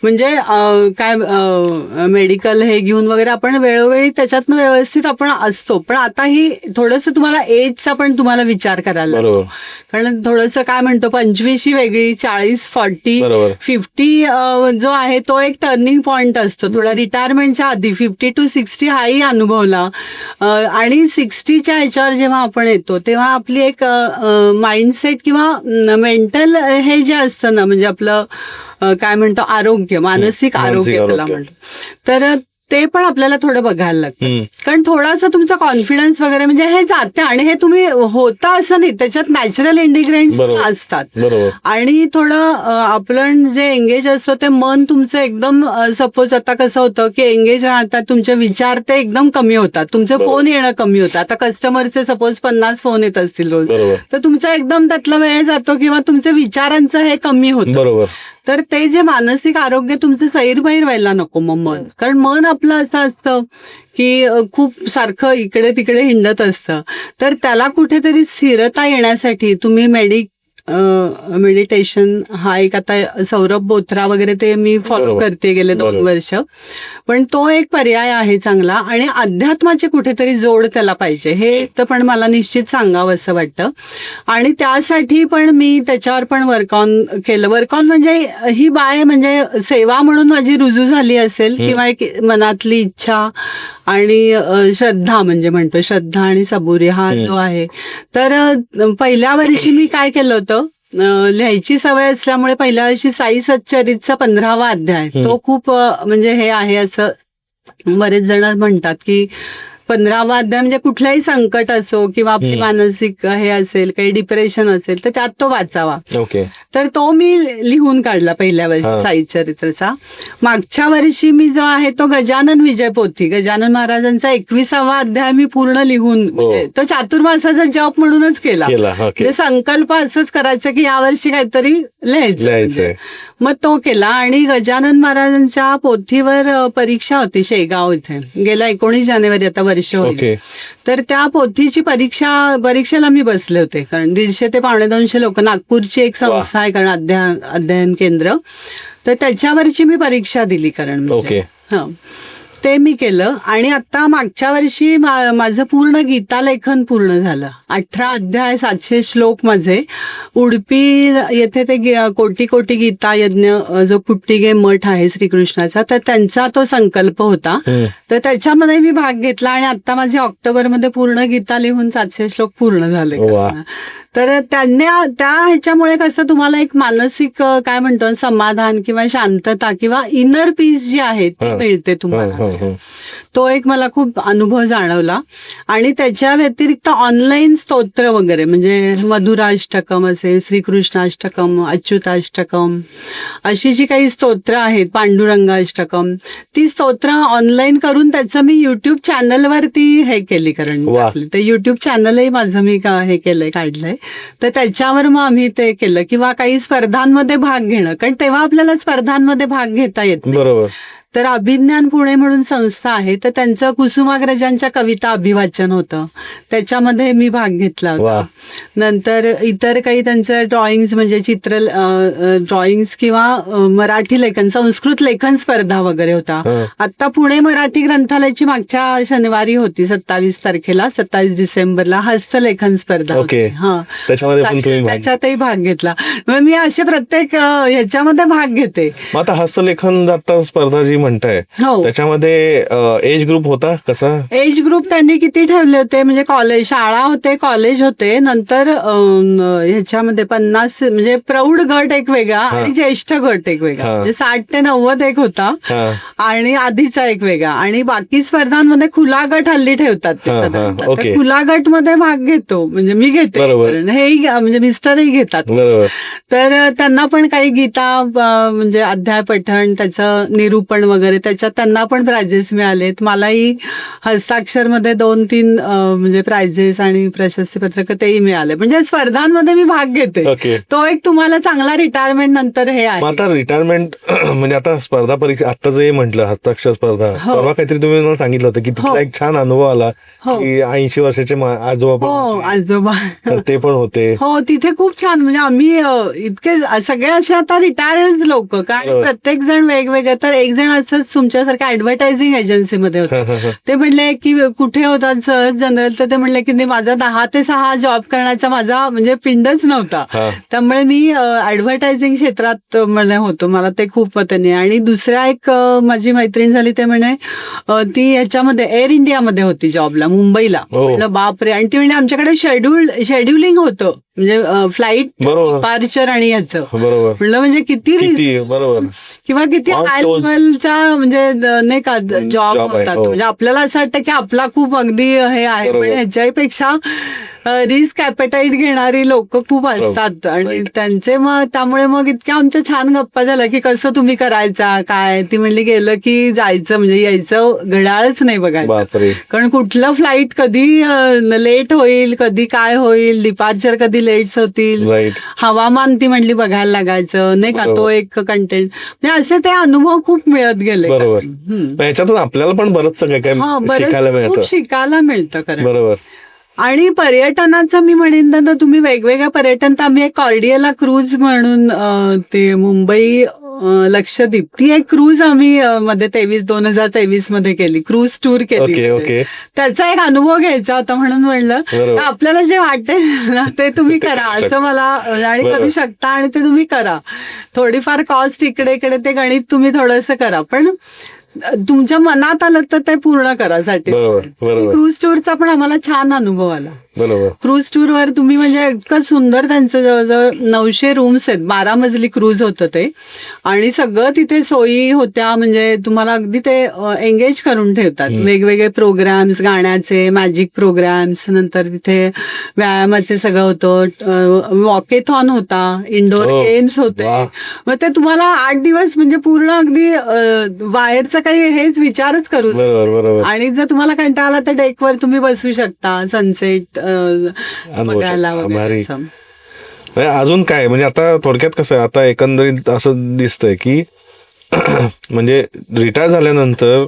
म्हणजे काय मेडिकल हे घेऊन वगैरे आपण वेळोवेळी त्याच्यातनं व्यवस्थित आपण असतो. पण आता ही थोडंसं तुम्हाला एजचा पण तुम्हाला विचार करायला लागतो. कारण थोडंसं काय म्हणतो 25 वेगळी, 40, 40, 50 जो आहे तो एक टर्निंग पॉइंट असतो. थोडा रिटायरमेंटच्या आधी 50 to 60 हाही अनुभवला आणि 60च्या ह्याच्यावर जेव्हा आपण येतो तेव्हा आपली एक माइंडसेट किंवा मेंटल हे जे असतं ना, म्हणजे आपलं काय म्हणतो आरोग्य, मानसिक आरोग्य त्याला म्हणतो, तर ते पण आपल्याला थोडं बघायला लागतं. कारण थोडासा तुमचा कॉन्फिडन्स वगैरे म्हणजे हे जाते आणि हे तुम्ही होता असं नाही, त्याच्यात नॅचरल इंडिग्रेंट्स असतात. आणि थोडं आपण जे एंगेज असतो ते मन तुमचं एकदम, सपोज आता कसं होतं की एंगेज राहतात, तुमचे विचार ते एकदम कमी होतात, तुमचे फोन येणं कमी होतं. आता कस्टमरचे सपोज 50 फोन येत असतील रोज, तर तुमचा एकदम त्यातला वेळ जातो किंवा तुमच्या विचारांचं हे कमी होतं. तर ते जे मानसिक आरोग्य तुमचं सैरभैर व्हायला नको मग मन. कारण मन आपलं असं असतं की खूप सारखं इकडे तिकडे हिंडत असतं. तर त्याला कुठेतरी स्थिरता येण्यासाठी तुम्ही मेडिटेशन हा एक, आता सौरभ बोथरा वगैरे ते मी फॉलो करते गेले 2 वर्ष, पण तो एक पर्याय आहे चांगला. आणि अध्यात्माची कुठेतरी जोड त्याला पाहिजे, हे तर पण मला निश्चित सांगावं असं वाटतं. आणि त्यासाठी पण मी त्याच्यावर पण वर्कऑन केलं. वर्कऑन म्हणजे ही बाय म्हणजे सेवा म्हणून माझी रुजू झाली असेल किंवा एक मनातली इच्छा आणि श्रद्धा, म्हणजे म्हणतो श्रद्धा आणि सबुरी हा जो आहे. तर पहिल्या वर्षी मी काय केलं होतं, लिहायची सवय असल्यामुळे पहिल्या वर्षी साई सच्चरितचा 15वा अध्याय, तो खूप म्हणजे हे आहे असं बरेच जण म्हणतात की 15वा अध्याय म्हणजे कुठलंही संकट असो किंवा आपली मानसिक हे असेल, काही डिप्रेशन असेल तर त्यात तो वाचावा. तर तो मी लिहून काढला पहिल्या वर्षी साई चरित्रचा. मागच्या वर्षी मी जो आहे तो गजानन विजय पोथी, गजानन महाराजांचा 21वा अध्याय मी पूर्ण लिहून, तो चातुर्मासाचा जप म्हणूनच केला. म्हणजे संकल्प असंच करायचं की यावर्षी काहीतरी लिहायचं. मग तो केला. आणि गजानन महाराजांच्या पोथीवर परीक्षा होती शेगाव इथे गेल्या 19 जानेवारी, आता वर्ष होते. तर त्या पोथीची परीक्षेला मी बसले होते. कारण 150 ते 250 लोक, नागपूरची एक संस्था आहे कारण अध्ययन केंद्र, तर त्याच्यावरची मी परीक्षा दिली. कारण ते मी केलं. आणि आता मागच्या वर्षी माझं पूर्ण गीता लेखन पूर्ण झालं. 18 अध्याय 700 श्लोक माझे. उडपी येथे ते कोटी कोटी गीता यज्ञ जो पुट्टिगे मठ आहे श्रीकृष्णाचा, तर त्यांचा तो संकल्प होता. तर त्याच्यामध्ये मी भाग घेतला आणि आता माझे ऑक्टोबरमध्ये पूर्ण गीता लिहून 700 श्लोक पूर्ण झाले. तर त्या ह्याच्यामुळे कसं तुम्हाला एक मानसिक काय म्हणतो समाधान किंवा शांतता किंवा इनर पीस जी आहे ती मिळते तुम्हाला. तो एक मला खूप अनुभव जाणवला. आणि त्याच्या व्यतिरिक्त ऑनलाईन स्तोत्र वगैरे, म्हणजे मधुराष्टकम असेल, श्रीकृष्णाष्टकम, अच्युताष्टकम, अशी जी काही स्तोत्र आहेत, पांडुरंगाष्टकम, ती स्तोत्र ऑनलाईन करून त्याचं मी युट्यूब चॅनलवरती हे केली. कारण ते युट्यूब चॅनलही माझं मी हे केलंय, काढलंय. तर त्याच्यावर मग आम्ही ते केलं. किंवा काही स्पर्धांमध्ये भाग घेणं, कारण तेव्हा आपल्याला स्पर्धांमध्ये भाग घेता येत नाही. तर अभिज्ञान पुणे म्हणून संस्था आहे, तर त्यांचं कुसुमाग्रजांच्या कविता अभिवाचन होतं, त्याच्यामध्ये मी भाग घेतला होता. नंतर इतर काही त्यांचं ड्रॉइंग्स म्हणजे चित्र ड्रॉइंग्स किंवा मराठी लेखन, संस्कृत लेखन स्पर्धा वगैरे होता. आता पुणे मराठी ग्रंथालयाची मागच्या शनिवारी होती 27 तारखेला, 27 डिसेंबरला हस्तलेखन स्पर्धा होती. त्याच्यातही भाग घेतला. मग मी असे प्रत्येक ह्याच्यामध्ये भाग घेते. आता हस्तलेखन आता स्पर्धा जी म्हणताय त्याच्यामध्ये एज ग्रुप होता कसा? एज ग्रुप त्यांनी किती ठेवले होते म्हणजे कॉलेज, शाळा होते, कॉलेज होते, नंतर ह्याच्यामध्ये 50 म्हणजे प्रौढ गट एक वेगळा आणि ज्येष्ठ गट एक वेगळा, म्हणजे 60 ते 90 एक होता आणि आधीचा एक वेगळा, आणि बाकी स्पर्धांमध्ये खुला गट हल्ली ठेवतात. खुला गट मध्ये भाग घेतो म्हणजे मी घेते, हेही म्हणजे मिस्टरही घेतात. तर त्यांना पण काही गीता म्हणजे अध्याय पठण, त्याचं निरूपण वगैरे, त्याच्यात त्यांना पण प्राइजेस मिळालेत. मलाही हस्ताक्षर मध्ये 2-3 म्हणजे प्राइजेस आणि प्रशस्तीपत्रक तेही मिळाले. म्हणजे स्पर्धांमध्ये मी भाग घेते. तो एक तुम्हाला चांगला रिटायरमेंट नंतर हे आहे. आता रिटायरमेंट म्हणजे आता स्पर्धा परीक्षा आता जे म्हटलं हस्ताक्षर स्पर्धा, परवा काहीतरी तुम्ही मला सांगितलं होतं की तिथला एक छान अनुभव आला की 80 वर्षाचे आजोबा ते पण होते. हो, तिथे खूप छान, म्हणजे आम्ही इतके सगळे असे आता रिटायर्ड लोक, कारण प्रत्येक जण वेगवेगळे. तर एक जण असंच तुमच्यासारख्या ऍडव्हर्टायझिंग एजन्सीमध्ये होते. ते म्हणले की कुठे होतात सर जनरल, तर ते म्हणले की माझा 10 ते 6 जॉब करण्याचा माझा म्हणजे पिंडच नव्हता. त्यामुळे मी ऍडव्हर्टायझिंग क्षेत्रात होतो, मला ते खूप पतनी. आणि दुसऱ्या एक माझी मैत्रीण झाली, ते म्हणे ती ह्याच्यामध्ये एअर इंडियामध्ये होती जॉबला मुंबईला. म्हटलं बापरे. आणि ती म्हणजे आमच्याकडे शेड्युलिंग होतं, म्हणजे फ्लाईट डिपार्चर आणि याचं म्हटलं म्हणजे किती किंवा किती हाय लेव्हलचा म्हणजे नाही का जॉब होतात. म्हणजे आपल्याला असं वाटतं की आपला खूप अगदी हे आहे, पण ह्याच्यापेक्षा रिस्क ॲपेटाईट घेणारी लोक खूप असतात. आणि त्यांचे मग त्यामुळे मग इतक्या आमच्या छान गप्पा झाल्या की कसं तुम्ही करायचा काय. ती म्हणली गेलं की जायचं म्हणजे यायचं, घड्याळच नाही बघायचं, कारण कुठलं फ्लाईट कधी लेट होईल, कधी काय होईल, डिपार्चर कधी लेट्स होतील, हवामान ती म्हणली बघायला लागायचं नाही का. तो एक कंटेंट म्हणजे असे ते अनुभव खूप मिळत गेले. याच्यातून आपल्याला पण बरंच काय खूप शिकायला मिळतं खरं. बरोबर. आणि पर्यटनाचं मी म्हणेन तर तुम्ही वेगवेगळ्या पर्यटन, तर आम्ही एक कॉर्डियाला क्रूज म्हणून ते मुंबई लक्षद्वीप, ती एक क्रूज आम्ही मध्ये 2023 मध्ये केली, क्रूज टूर केली. त्याचा एक अनुभव घ्यायचा होता म्हणून म्हणलं आपल्याला जे वाटेल ना ते तुम्ही करा असं मला, आणि करू शकता आणि ते तुम्ही करा. थोडीफार कॉस्ट इकडे इकडे ते गणित तुम्ही थोडंसं करा, पण तुमच्या मनात आलं तर ते पूर्ण करासाठी. क्रूज टूरचा पण आम्हाला छान अनुभव आला. क्रूज टूरवर तुम्ही म्हणजे इतकं सुंदर, त्यांचं जवळजवळ 900 रूम्स आहेत, 12 मजली क्रूज होतं ते, आणि सगळं तिथे सोयी होत्या. म्हणजे तुम्हाला अगदी ते एंगेज करून ठेवतात. वेगवेगळे प्रोग्राम्स, गाण्याचे, मॅजिक प्रोग्राम्स, नंतर तिथे व्यायामाचे सगळं होतं, वॉकेथॉन होता, इंडोर गेम्स होते. मग ते तुम्हाला 8 दिवस म्हणजे पूर्ण अगदी बाहेरचं काही हेच विचारच करू. आणि जर तुम्हाला कंटाळा आला तर डेकवर तुम्ही बसू शकता, सनसेट बघायला वगैरे. अजून काय म्हणजे आता थोडक्यात कसं आता एकंदरीत असं दिसतंय की म्हणजे रिटायर झाल्यानंतर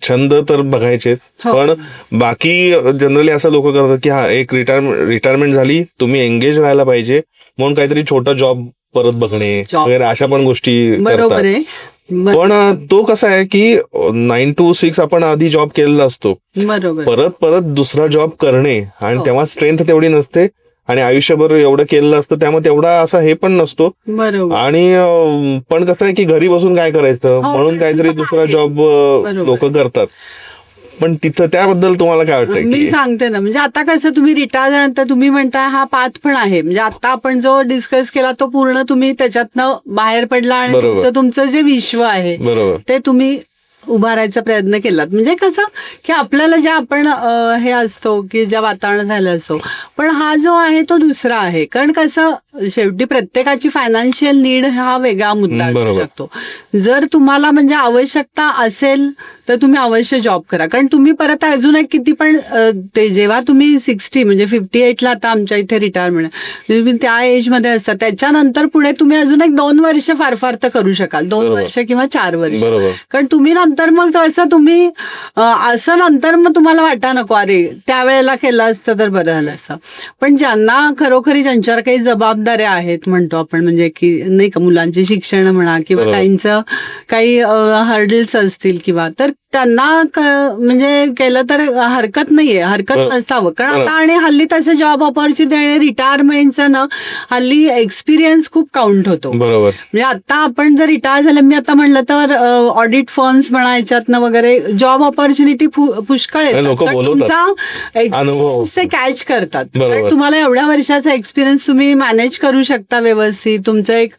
छंद तर बघायचेच, पण बाकी जनरली असं लोक करतात की हा एक रिटायरमेंट झाली, तुम्ही एंगेज राहायला पाहिजे म्हणून काहीतरी छोटा जॉब परत बघणे वगैरे अशा पण गोष्टी करतात. पण तो कसा आहे की 9 to 6 आपण आधी जॉब केलेला असतो, परत दुसरा जॉब करणे, आणि तेव्हा स्ट्रेंथ तेवढी नसते आणि आयुष्यभर एवढं केलेलं असतं, त्यामुळे तेवढा असा हे पण नसतो. आणि पण कसं आहे की घरी बसून काय करायचं म्हणून काहीतरी दुसरा जॉब लोक करतात. पण तिथं त्याबद्दल तुम्हाला काय वाटतं? मी सांगते ना, म्हणजे आता कसं तुम्ही रिटायर झाल्यानंतर तुम्ही म्हणताय हा पाथ पण आहे, म्हणजे आता आपण जो डिस्कस केला तो पूर्ण तुम्ही त्याच्यातनं बाहेर पडला आणि तुमचं जे विश्व आहे ते तुम्ही उभारायचा प्रयत्न केलात. म्हणजे कसं की आपल्याला ज्या आपण हे असतो की ज्या वातावरण झालं असतो, पण हा जो आहे तो दुसरा आहे. कारण कसं शेवटी प्रत्येकाची फायनान्शियल नीड हा वेगळा मुद्दा असू शकतो. जर तुम्हाला म्हणजे आवश्यकता असेल तर तुम्ही अवश्य जॉब करा. कारण तुम्ही परत अजून एक किती पण ते जेव्हा तुम्ही 60 म्हणजे 58ला आता आमच्या इथे रिटायरमेंट तुम्ही त्या एजमध्ये असता, त्याच्यानंतर पुढे तुम्ही अजून एक 2 वर्ष फार फार तर करू शकाल, 2 वर्ष किंवा 4 वर्ष. कारण तुम्ही नंतर मग तसं तुम्ही असं नंतर मग तुम्हाला वाटा नको अरे त्यावेळेला केलं असतं तर बरं झालं असतं. पण ज्यांना खरोखरी ज्यांच्यावर काही जबाबदाऱ्या आहेत म्हणतो आपण, म्हणजे की नाही का मुलांचे शिक्षण म्हणा किंवा काहींचं काही हर्डल्स असतील किंवा, तर त्यांना म्हणजे केलं तर हरकत नाहीये, हरकत नसावं. कारण आता आणि हल्ली तसं जॉब ऑपॉर्च्युनिटी आणि रिटायरमेंटचं ना हल्ली एक्सपिरियन्स खूप काउंट होतो. म्हणजे आता आपण जर रिटायर झालं, मी आता म्हणलं तर ऑडिट फर्म्स म्हणा याच्यातनं वगैरे जॉब ऑपॉर्च्युनिटी पुष्कळ येतात. तुमचा एक्सपिरियन्स ते कॅच करतात. तुम्हाला एवढ्या वर्षाचा एक्सपिरियन्स तुम्ही मॅनेज करू शकता व्यवस्थित. तुमचं एक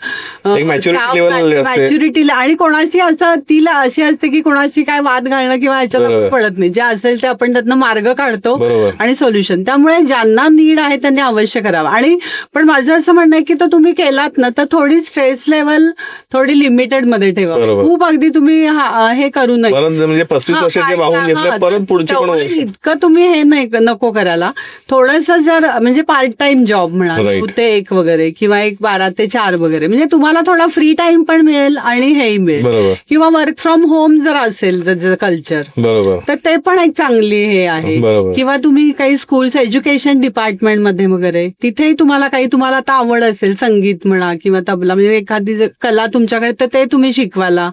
मॅच्युरिटी. आणि कोणाशी असं तिला अशी असते की कोणाशी काय वाद घालणं किंवा ह्याच्यात पडत नाही. जे असेल ते आपण त्यातनं मार्ग काढतो आणि सोल्युशन. त्यामुळे ज्यांना नीड आहे त्यांनी अवश्य करावं. आणि पण माझं असं म्हणणं आहे की तर तुम्ही केलात ना तर थोडी स्ट्रेस लेवल थोडी लिमिटेड मध्ये ठेवा. खूप अगदी तुम्ही हे करू नये. म्हणजे 35 वर्षाचे वाहून घेतले परत पुढचे पण इतकं तुम्ही हे नाही नको करायला. थोडंसं जर म्हणजे पार्ट टाइम जॉब म्हणा 2 ते 1 वगैरे किंवा 12 ते 4 वगैरे, म्हणजे तुम्हाला थोडा फ्री टाइम पण मिळेल आणि हेही मिळेल. किंवा वर्क फ्रॉम होम जर असेल कल्चर तर ते पण एक चांगली हे आहे. किंवा तुम्ही काही स्कूल्स एज्युकेशन डिपार्टमेंटमध्ये वगैरे तिथेही तुम्हाला आता आवड असेल संगीत म्हणा किंवा तबला, म्हणजे एखादी कला तुमच्याकडे, तर ते तुम्ही शिकवायला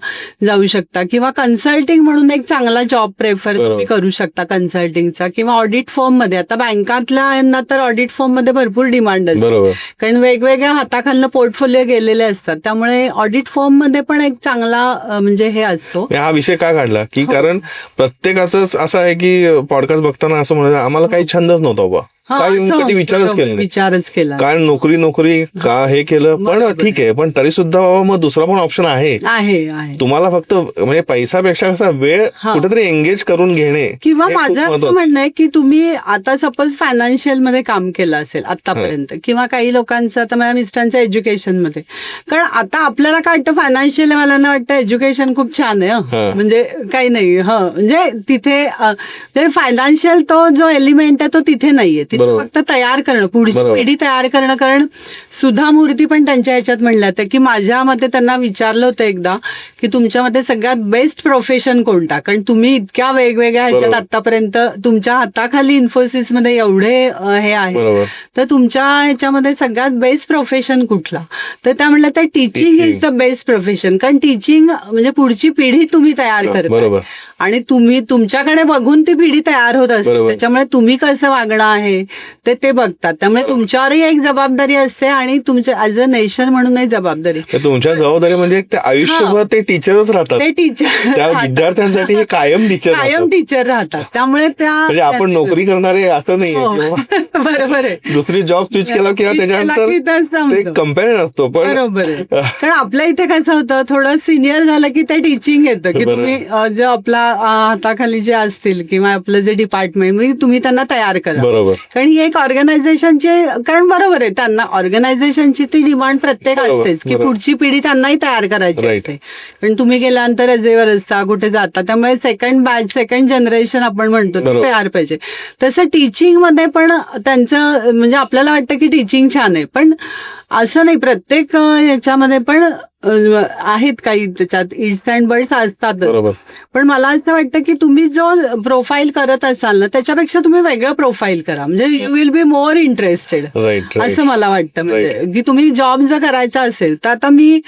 जाऊ शकता. किंवा कन्सल्टिंग म्हणून एक चांगला जॉब प्रेफर तुम्ही करू शकता कन्सल्टिंगचा. किंवा ऑडिट फर्म मध्ये, आता बँकातल्या यांना तर ऑडिट फर्म मध्ये भरपूर डिमांड असते. कारण वेगवेगळ्या हाताखालनं पोर्टफोलिओ गेलेले असतात. त्यामुळे ऑडिट फर्म मध्ये पण एक चांगला म्हणजे हे असतो. हा विषय का काढला की कारण प्रत्येकाचं असं आहे की पॉडकास्ट बघताना असं म्हणत आम्हाला काही छंदच नव्हता बाबा, कधी विचारच केला कारण नोकरी का हे केलं. पण ठीक आहे, पण तरी सुद्धा बाबा मग दुसरा पण ऑप्शन आहे. तुम्हाला फक्त म्हणजे पैशापेक्षा कसा वेळ कुठेतरी एंगेज करून घेणे. किंवा माझं असं म्हणणं आहे की तुम्ही आता सपोज फायनान्शियल मध्ये काम केलं असेल आतापर्यंत, किंवा काही लोकांचं, आता माझ्या मिस्टरांचं एज्युकेशन मध्ये. कारण आता आपल्याला काय वाटतं फायनान्शियल, मला वाटतं एज्युकेशन खूप छान आहे, म्हणजे काही नाही. म्हणजे तिथे फायनान्शियल तो जो एलिमेंट आहे तो तिथे नाहीये. फक्त तयार करणं, पुढची पिढी तयार करणं. कारण सुधा मूर्ती पण त्यांच्या ह्याच्यात म्हणल्या होत्या की माझ्या मते त्यांना विचारलं होतं एकदा की तुमच्या मते सगळ्यात बेस्ट प्रोफेशन कोणता. कारण तुम्ही इतक्या वेगवेगळ्या ह्याच्यात आतापर्यंत तुमच्या हाताखाली इन्फोसिसमध्ये एवढे हे आहे, तर तुमच्या ह्याच्यामध्ये सगळ्यात बेस्ट प्रोफेशन कुठला. तर त्या म्हणल्या तर teaching is the best profession. कारण टीचिंग म्हणजे पुढची पिढी तुम्ही तयार करता आणि तुम्ही तुमच्याकडे बघून ती पिढी तयार होत असते. त्याच्यामुळे तुम्ही कसं वागणं आहे ते बघतात. त्यामुळे तुमच्यावरही एक जबाबदारी असते आणि तुमच्या ऍज अ नेशन म्हणूनही जबाबदारी. तुमच्या जबाबदारी म्हणजे ते आयुष्यभर ते टीचरच राहतात. ते टीचर त्या विद्यार्थ्यांसाठी हे कायम टीचर राहतात. त्यामुळे म्हणजे आपण नोकरी करणारे असं नाही. बरोबर आहे. दुसरी जॉब स्विच केला किंवा त्याच्यानंतर कंपॅरिझन असतो. पण बरोबर आहे. कारण आपल्या इथे कसं होतं, थोडं सिनियर झालं की ते टीचिंग येतं की तुम्ही जो आपला हाताखाली जे असतील किंवा आपलं जे डिपार्टमेंट तुम्ही त्यांना तयार करा. बरोबर. कारण ही एक ऑर्गनायझेशनची, कारण बरोबर आहे त्यांना ऑर्गनायझेशनची ती डिमांड प्रत्येक असतेच की पुढची पिढी त्यांनाही तयार करायची असते. कारण तुम्ही गेल्यानंतर रजेवर असता, कुठे जाता, त्यामुळे सेकंड बॅच, सेकंड जनरेशन आपण म्हणतो ते तयार पाहिजे. तसं टीचिंग मध्ये पण त्यांचं म्हणजे आपल्याला वाटतं की टीचिंग छान आहे, पण असं नाही. प्रत्येक ह्याच्यामध्ये पण आहेत काही त्याच्यात इट्स अँड बट्स असतात. पण मला असं वाटतं की तुम्ही जो प्रोफाईल करत असाल ना त्याच्यापेक्षा तुम्ही वेगळं प्रोफाईल करा, म्हणजे you will be more interested असं मला वाटतं. म्हणजे की तुम्ही जॉब जर करायचा असेल तर आता मी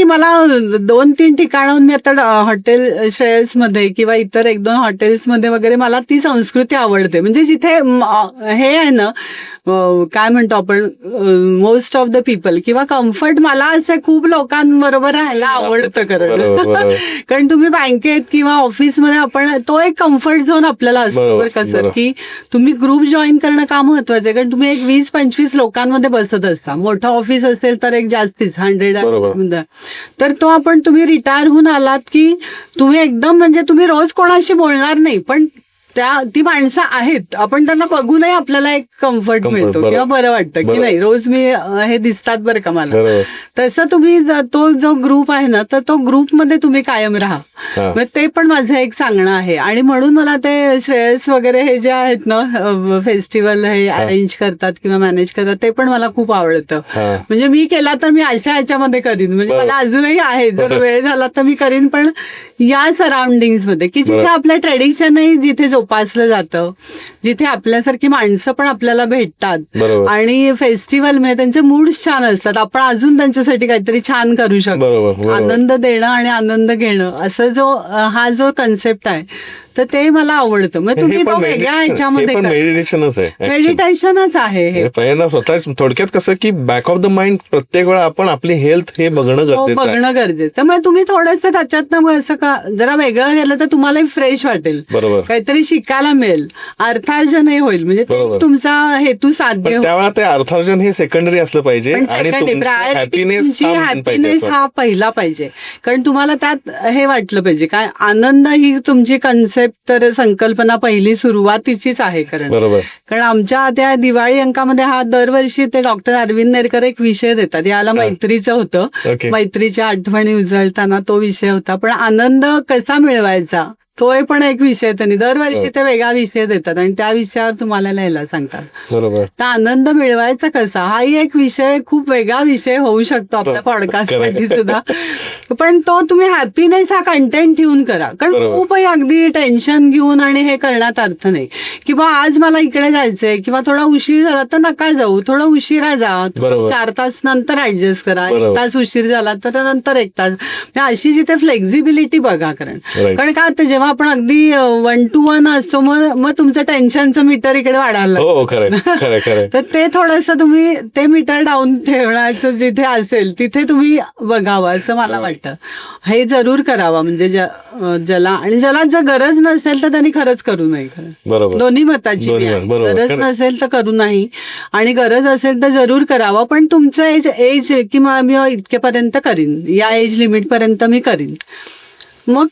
मला 2-3 ठिकाणाहून मी आता हॉटेल श्रेयस मध्ये किंवा इतर 1-2 हॉटेल्समध्ये वगैरे मला ती संस्कृती आवडते. म्हणजे जिथे हे आहे ना काय म्हणतो आपण मोस्ट ऑफ द पीपल किंवा कम्फर्ट, मला असं खूप लोकांबरोबर राहायला आवडतं कारण तुम्ही बँकेत किंवा ऑफिसमध्ये आपण तो एक कम्फर्ट झोन आपल्याला असतो बरं का सर, की तुम्ही ग्रुप जॉईन करणं का महत्वाचं आहे. कारण तुम्ही एक 20-25 लोकांमध्ये बसत असता. मोठं ऑफिस असेल तर एक जास्तीच 100 तर तो तुम्ही रिटायर होऊन आलात की तुम्ही एकदम म्हणजे तुम्ही रोज कोणाशी बोलणार नाही, पण ती माणसं आहेत, आपण त्यांना बघूनही आपल्याला एक कम्फर्ट मिळतो बरोबर. किंवा बरं वाटतं की बरोबर. नाही रोज मी हे दिसतात बरं का मला. बरोबर. तसं तुम्ही तो जो ग्रुप आहे ना तर तो ग्रुपमध्ये तुम्ही कायम राहा. हा. मग ते पण माझं एक सांगणं आहे. आणि म्हणून मला ते श्रेयस वगैरे हे जे आहेत ना फेस्टिवल हे अरेंज करतात किंवा मॅनेज करतात ते पण मला खूप आवडतं. हा. म्हणजे मी केला तर मी अशा ह्याच्यामध्ये करीन, म्हणजे बरोबर. मला अजूनही आहे, जर वेळ झाला तर मी करीन, पण या सराउंडिंग मध्ये की जिथे बरोबर. आपलं ट्रेडिशनही जिथे जोपासलं जातं, जिथे आपल्यासारखी माणसं पण आपल्याला भेटतात बरोबर. आणि फेस्टिवल मध्ये त्यांचे मूड्स छान असतात, आपण अजून त्यांच्यासाठी काहीतरी छान करू शकतो. बरोबर. बरोबर. आनंद देणं आणि आनंद घेणं असं हा जो कन्सेप्ट आहे तर ते मला आवडतं. मग तुम्ही तो वेगळ्या ह्याच्यामध्ये मेडिटेशनच आहे actually. मेडिटेशनच आहे हे. पहिल्यांदा स्वतः थोडक्यात कसं की बॅक ऑफ द माइंड प्रत्येक वेळा आपण आपली हेल्थ हे बघणं हो, गरजेचं आहे. बघणं गरजेचं. मग तुम्ही थोडंसं त्याच्यातनं असं का जरा वेगळं गेलं तर तुम्हालाही फ्रेश वाटेल, बरोबर. काहीतरी शिकायला मिळेल, अर्थार्जनही होईल, म्हणजे ते बरोबर. तुमचा हेतू साध्य पण होईल. त्यावेळा ते अर्थार्जन हे सेकंडरी असलं पाहिजे आणि हॅपीनेस हा पहिला पाहिजे. कारण तुम्हाला त्यात हे वाटलं पाहिजे काय आनंद ही तुमची कन्सेप्ट तर संकल्पना पहिली सुरुवातीचीच आहे. कारण आमच्या त्या दिवाळी अंकामध्ये हा दरवर्षी ते डॉक्टर अरविंद नेरकर एक विषय देतात, याला मैत्रीचं होतं. ओके. मैत्रीच्या आठवणी उजळताना तो विषय होता. पण आनंद कसा मिळवायचा तो पण एक विषय त्यांनी दरवर्षी ते वेगळा विषय देतात आणि त्या विषयावर तुम्हाला लिहायला सांगतात. बरोबर. तर आनंद मिळवायचा कसा हाही एक विषय, खूप वेगळा विषय होऊ शकतो आपल्या पॉडकास्टमध्ये सुद्धा. पण तो तुम्ही हॅपीनेस हा कंटेंट ठेवून करा. कारण बरोबर. खूपही अगदी टेन्शन घेऊन आणि हे करण्यात अर्थ नाही. किंवा आज मला इकडे जायचंय किंवा थोडा उशीर झाला तर नका जाऊ, थोडा उशिरा जा, बरोबर. 4 तास नंतर ऍडजस्ट करा, बरोबर. 1 तास उशीर झाला तर नंतर 1 तास, म्हणजे अशी जिथे फ्लेक्झिबिलिटी बघा. Right. कारण काय जेव्हा आपण अगदी 1 to 1 असतो मग तुमचं टेन्शनचं मीटर इकडे वाढायला लागतं. हो, खरं. तर ते थोडंसं तुम्ही ते मीटर डाऊन ठेवण्याचं जिथे असेल तिथे तुम्ही बघावं असं मला वाटतं. हे जरूर करावं, म्हणजे ज्याला जर गरज नसेल तर त्यांनी खरंच करू नये. बरोबर. दोन्ही मताची मी आहे. बरोबर. गरज खरं. नसेल तर करू नाही आणि गरज असेल तर जरूर करावं. पण तुमचं एज की मी इतकेपर्यंत करीन, या एज लिमिट पर्यंत मी करीन, मग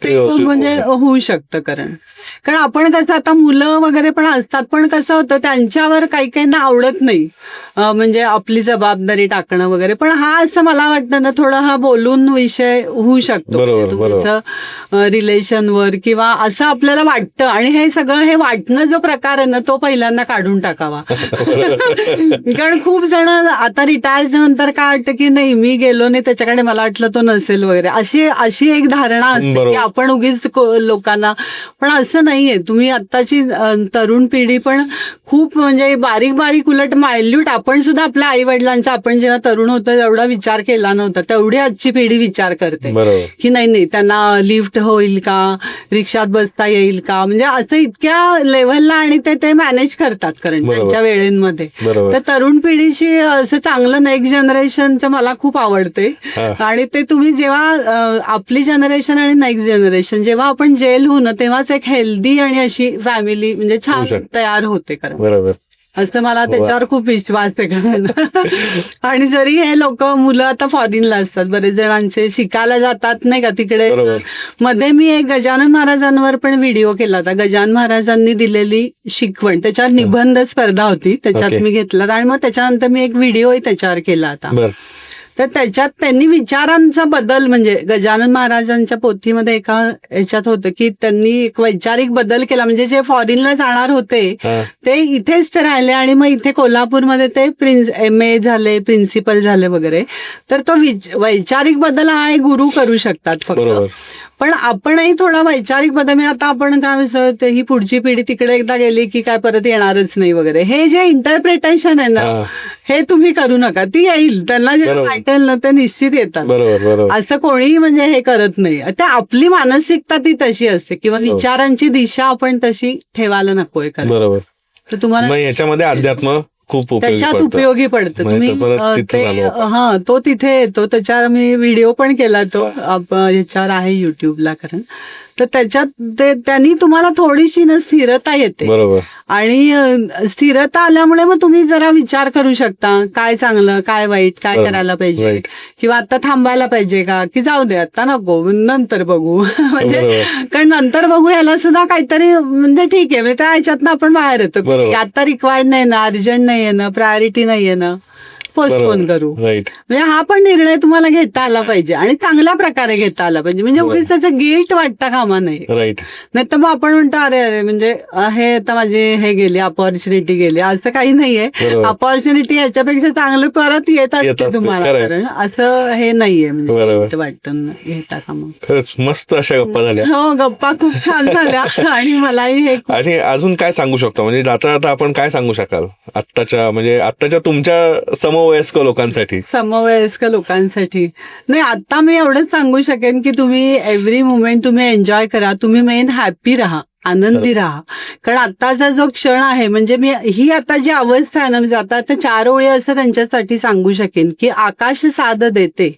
ते म्हणजे होऊ शकतं. कारण आपण कसं आता मुलं वगैरे पण असतात, पण कसं होतं त्यांच्यावर काही काहींना आवडत नाही, म्हणजे आपली जबाबदारी टाकणं वगैरे. पण हा असं मला वाटतं ना थोडा हा बोलून विषय होऊ शकतो तुमचं रिलेशनवर किंवा असं आपल्याला वाटतं. आणि हे सगळं हे वाटणं जो प्रकार आहे ना तो पहिल्यांदा काढून टाकावा. कारण खूप जण आता रिटायर नंतर काय वाटतं की नाही मी गेलो नाही त्याच्याकडे, मला वाटलं तो नसेल वगैरे, अशी एक धारणा असते की आपण उगीच लोकांना. पण असं नाहीये. तुम्ही आत्ताची तरुण पिढी पण खूप म्हणजे बारीक बारीक उलट मायल्यूट, आपण सुद्धा आपल्या आई वडिलांचा आपण जेव्हा तरुण होतो एवढा विचार केला नव्हता, तेवढी आजची पिढी विचार करते की नाही त्यांना लिफ्ट होईल का, रिक्षात बसता येईल का, म्हणजे असं इतक्या लेव्हलला आणि ते मॅनेज करतात कारण त्यांच्या वेळेमध्ये. तर तरुण पिढीशी असं चांगलं नेक्स्ट जनरेशनचं मला खूप आवडते. आणि ते तुम्ही जेव्हा आपली जनरेशन आणि नेक्स्ट जनरेशन जेव्हा आपण जेल होऊ ना तेव्हाच एक हेल्दी आणि अशी फॅमिली म्हणजे छान तयार होते. कारण असं मला त्याच्यावर खूप विश्वास आहे. कारण आणि जरी हे लोक मुलं आता फॉरेनला असतात, बरेच जणांचे शिकायला जातात नाही का तिकडे. मध्ये मी एक गजानन महाराजांवर पण व्हिडिओ केला होता. गजानन महाराजांनी दिलेली शिकवण, त्याच्यावर निबंध स्पर्धा होती, त्याच्यात मी घेतला आणि मग त्याच्यानंतर मी एक व्हिडिओही त्याच्यावर केला होता. तर त्याच्यात त्यांनी विचारांचा बदल, म्हणजे गजानन महाराजांच्या पोथीमध्ये एका ह्याच्यात होतं की त्यांनी एक वैचारिक बदल केला. म्हणजे जे फॉरेनला जाणार होते ते इथेच ते राहिले आणि मग इथे कोल्हापूरमध्ये ते MA झाले, प्रिन्सिपल झाले वगैरे. तर तो वैचारिक बदल हा एक गुरु करू शकतात फक्त. पण आपणही थोडा वैचारिक बदल, म्हणजे आता आपण काय विचारतो ही पुढची पिढी तिकडे एकदा गेली की काय परत येणारच नाही वगैरे, हे जे इंटरप्रिटेशन आहे ना हे तुम्ही करू नका. ती येईल, त्यांना जे वाटेल ना ते निश्चित येतात. असं कोणीही म्हणजे हे करत नाही. ते आपली मानसिकता ती तशी असते किंवा विचारांची दिशा आपण तशी ठेवायला नकोय. बरोबर. तर तुम्हाला याच्यामध्ये अध्यात्म खूप त्याच्यात उपयोगी पडतं. तुम्ही तो तिथे येतो, त्याच्यावर मी व्हिडिओ पण केला, तो ह्याच्यावर आहे युट्यूबला. कारण तर त्याच्यात त्यांनी तुम्हाला थोडीशी ना स्थिरता येते. बरोबर. आणि स्थिरता आल्यामुळे मग तुम्ही जरा विचार करू शकता काय चांगलं काय वाईट काय बरोबर. करायला पाहिजे Right. किंवा आता थांबायला पाहिजे का की जाऊ दे आता नको नंतर बघू म्हणजे बरोबर. कारण नंतर बघू याला सुद्धा काहीतरी म्हणजे ठीक आहे म्हणजे त्या ह्याच्यातनं आपण बाहेर येतो बरोबर. की आता रिक्वायर्ड नाही ना अर्जंट नाहीये ना प्रायोरिटी नाहीये ना पोस्टपोन करू. राईट. म्हणजे हा पण निर्णय तुम्हाला घेता आला पाहिजे आणि चांगल्या प्रकारे घेता आला पाहिजे म्हणजे बरोबर. उगीच त्याचं गिल्ट वाटता कामा नये. राईट. नाही तर मग आपण म्हणतो अरे म्हणजे हे आता माझी हे गेली अपॉर्च्युनिटी गेली असं काही नाहीये. बरोबर. अपॉर्च्युनिटी ह्याच्यापेक्षा चांगलं परत येत येत असते असते. तुम्हाला खरंय. कारण असं हे नाहीये म्हणजे बरोबर. वाईट वाटतं घेता कामा. खरंच मस्त अशा गप्पा झाल्या. हो गप्पा खूप छान झाल्या आणि मलाही हे आणि अजून काय सांगू शकतो म्हणजे जाता जाता आपण काय सांगू शकाल आत्ताच्या तुमच्या समवयस्क लोकांसाठी? समवयस्क लोकांसाठी नाही आता मी एवढंच सांगू शकेन की तुम्ही एव्हरी मुमेंट तुम्ही एन्जॉय करा. तुम्ही मेन हॅपी राहा आनंदी राहा. कारण आताचा जो क्षण आहे म्हणजे मी ही आता जी अवस्था आहे ना म्हणजे आता 4 ओळी असं त्यांच्यासाठी सांगू शकेन की आकाश साद देते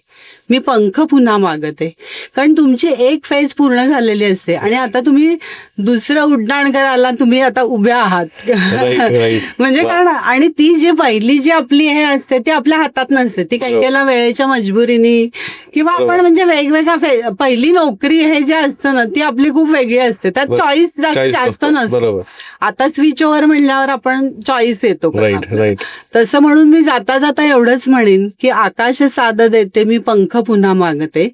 मी पंख पुन्हा मागते. कारण तुमची एक फेज पूर्ण झालेली असते आणि आता तुम्ही दुसरं उड्डाण करायला तुम्ही आता उभ्या आहात. right. म्हणजे कारण आणि ती जी पहिली जी आपली हे असते ती आपल्या हातात नसते. ती काही काहीला वेळेच्या मजबुरीने किंवा आपण म्हणजे वेगवेगळ्या पहिली नोकरी हे जे असतं ना ती आपली खूप वेगळी असते. त्यात चॉईस जास्त नसते. बरोबर. आता स्विच ओव्हर म्हणल्यावर आपण चॉईस येतो. राईट. राईट. तसं म्हणून मी जाता जाता एवढंच म्हणेन की आकाश साद देते मी पंख पुन्हा मागते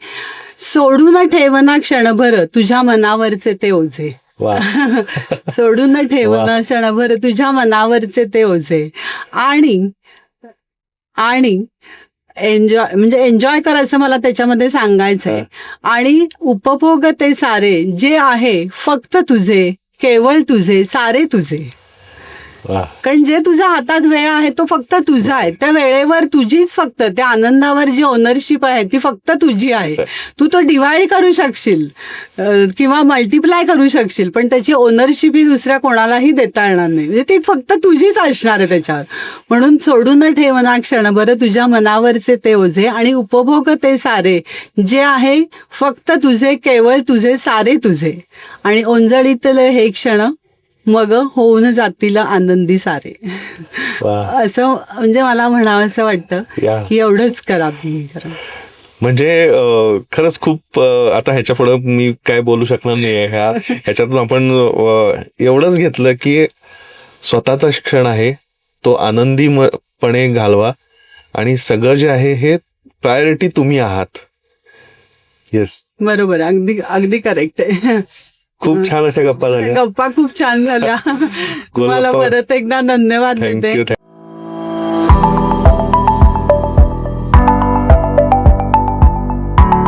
सोडून ठेवना क्षणभर तुझ्या मनावरचे ते ओझे. वा. सोडून ठेवना क्षणभर तुझ्या मनावरचे ते ओझे आणि एन्जॉय कर असं मला त्याच्यामध्ये सांगायचंय. आणि उपभोग ते सारे जे आहे फक्त तुझे केवळ तुझे सारे तुझे. वा. कारण जे तुझ्या हातात वेळ आहे तो फक्त तुझा आहे. त्या वेळेवर तुझीच फक्त त्या आनंदावर जी ओनरशिप आहे ती फक्त तुझी आहे. तू तो डिवाइड करू शकशील किंवा मल्टिप्लाय करू शकशील पण त्याची ओनरशिप ही दुसऱ्या कोणालाही देता येणार नाही. म्हणजे ती फक्त तुझीच असणार आहे त्याच्यावर. म्हणून सोडून ठेवना क्षणभर तुझ्या मनावरचे ते ओझे आणि उपभोग ते सारे जे आहे फक्त तुझे केवळ तुझे सारे तुझे आणि ओंजळीतले हे क्षण मग होऊन जातील आनंदी सारे. असं म्हणजे मला म्हणावं असं वाटतं की एवढंच करा तुम्ही करा. म्हणजे खरंच खूप आता ह्याच्या पुढे मी काय बोलू शकणार नाहीये. ह्याच्यातून आपण एवढंच घेतलं की स्वतःचा क्षण आहे तो आनंदीपणे घालवा आणि सगळं जे आहे हे प्रायोरिटी तुम्ही आहात. येस. बरोबर. अगदी अगदी करेक्ट आहे. खूप छान अशा गप्पा झाल्या. गप्पा खूप छान झाल्या. तुम्हाला परत एकदा धन्यवाद देते. थँक्यू.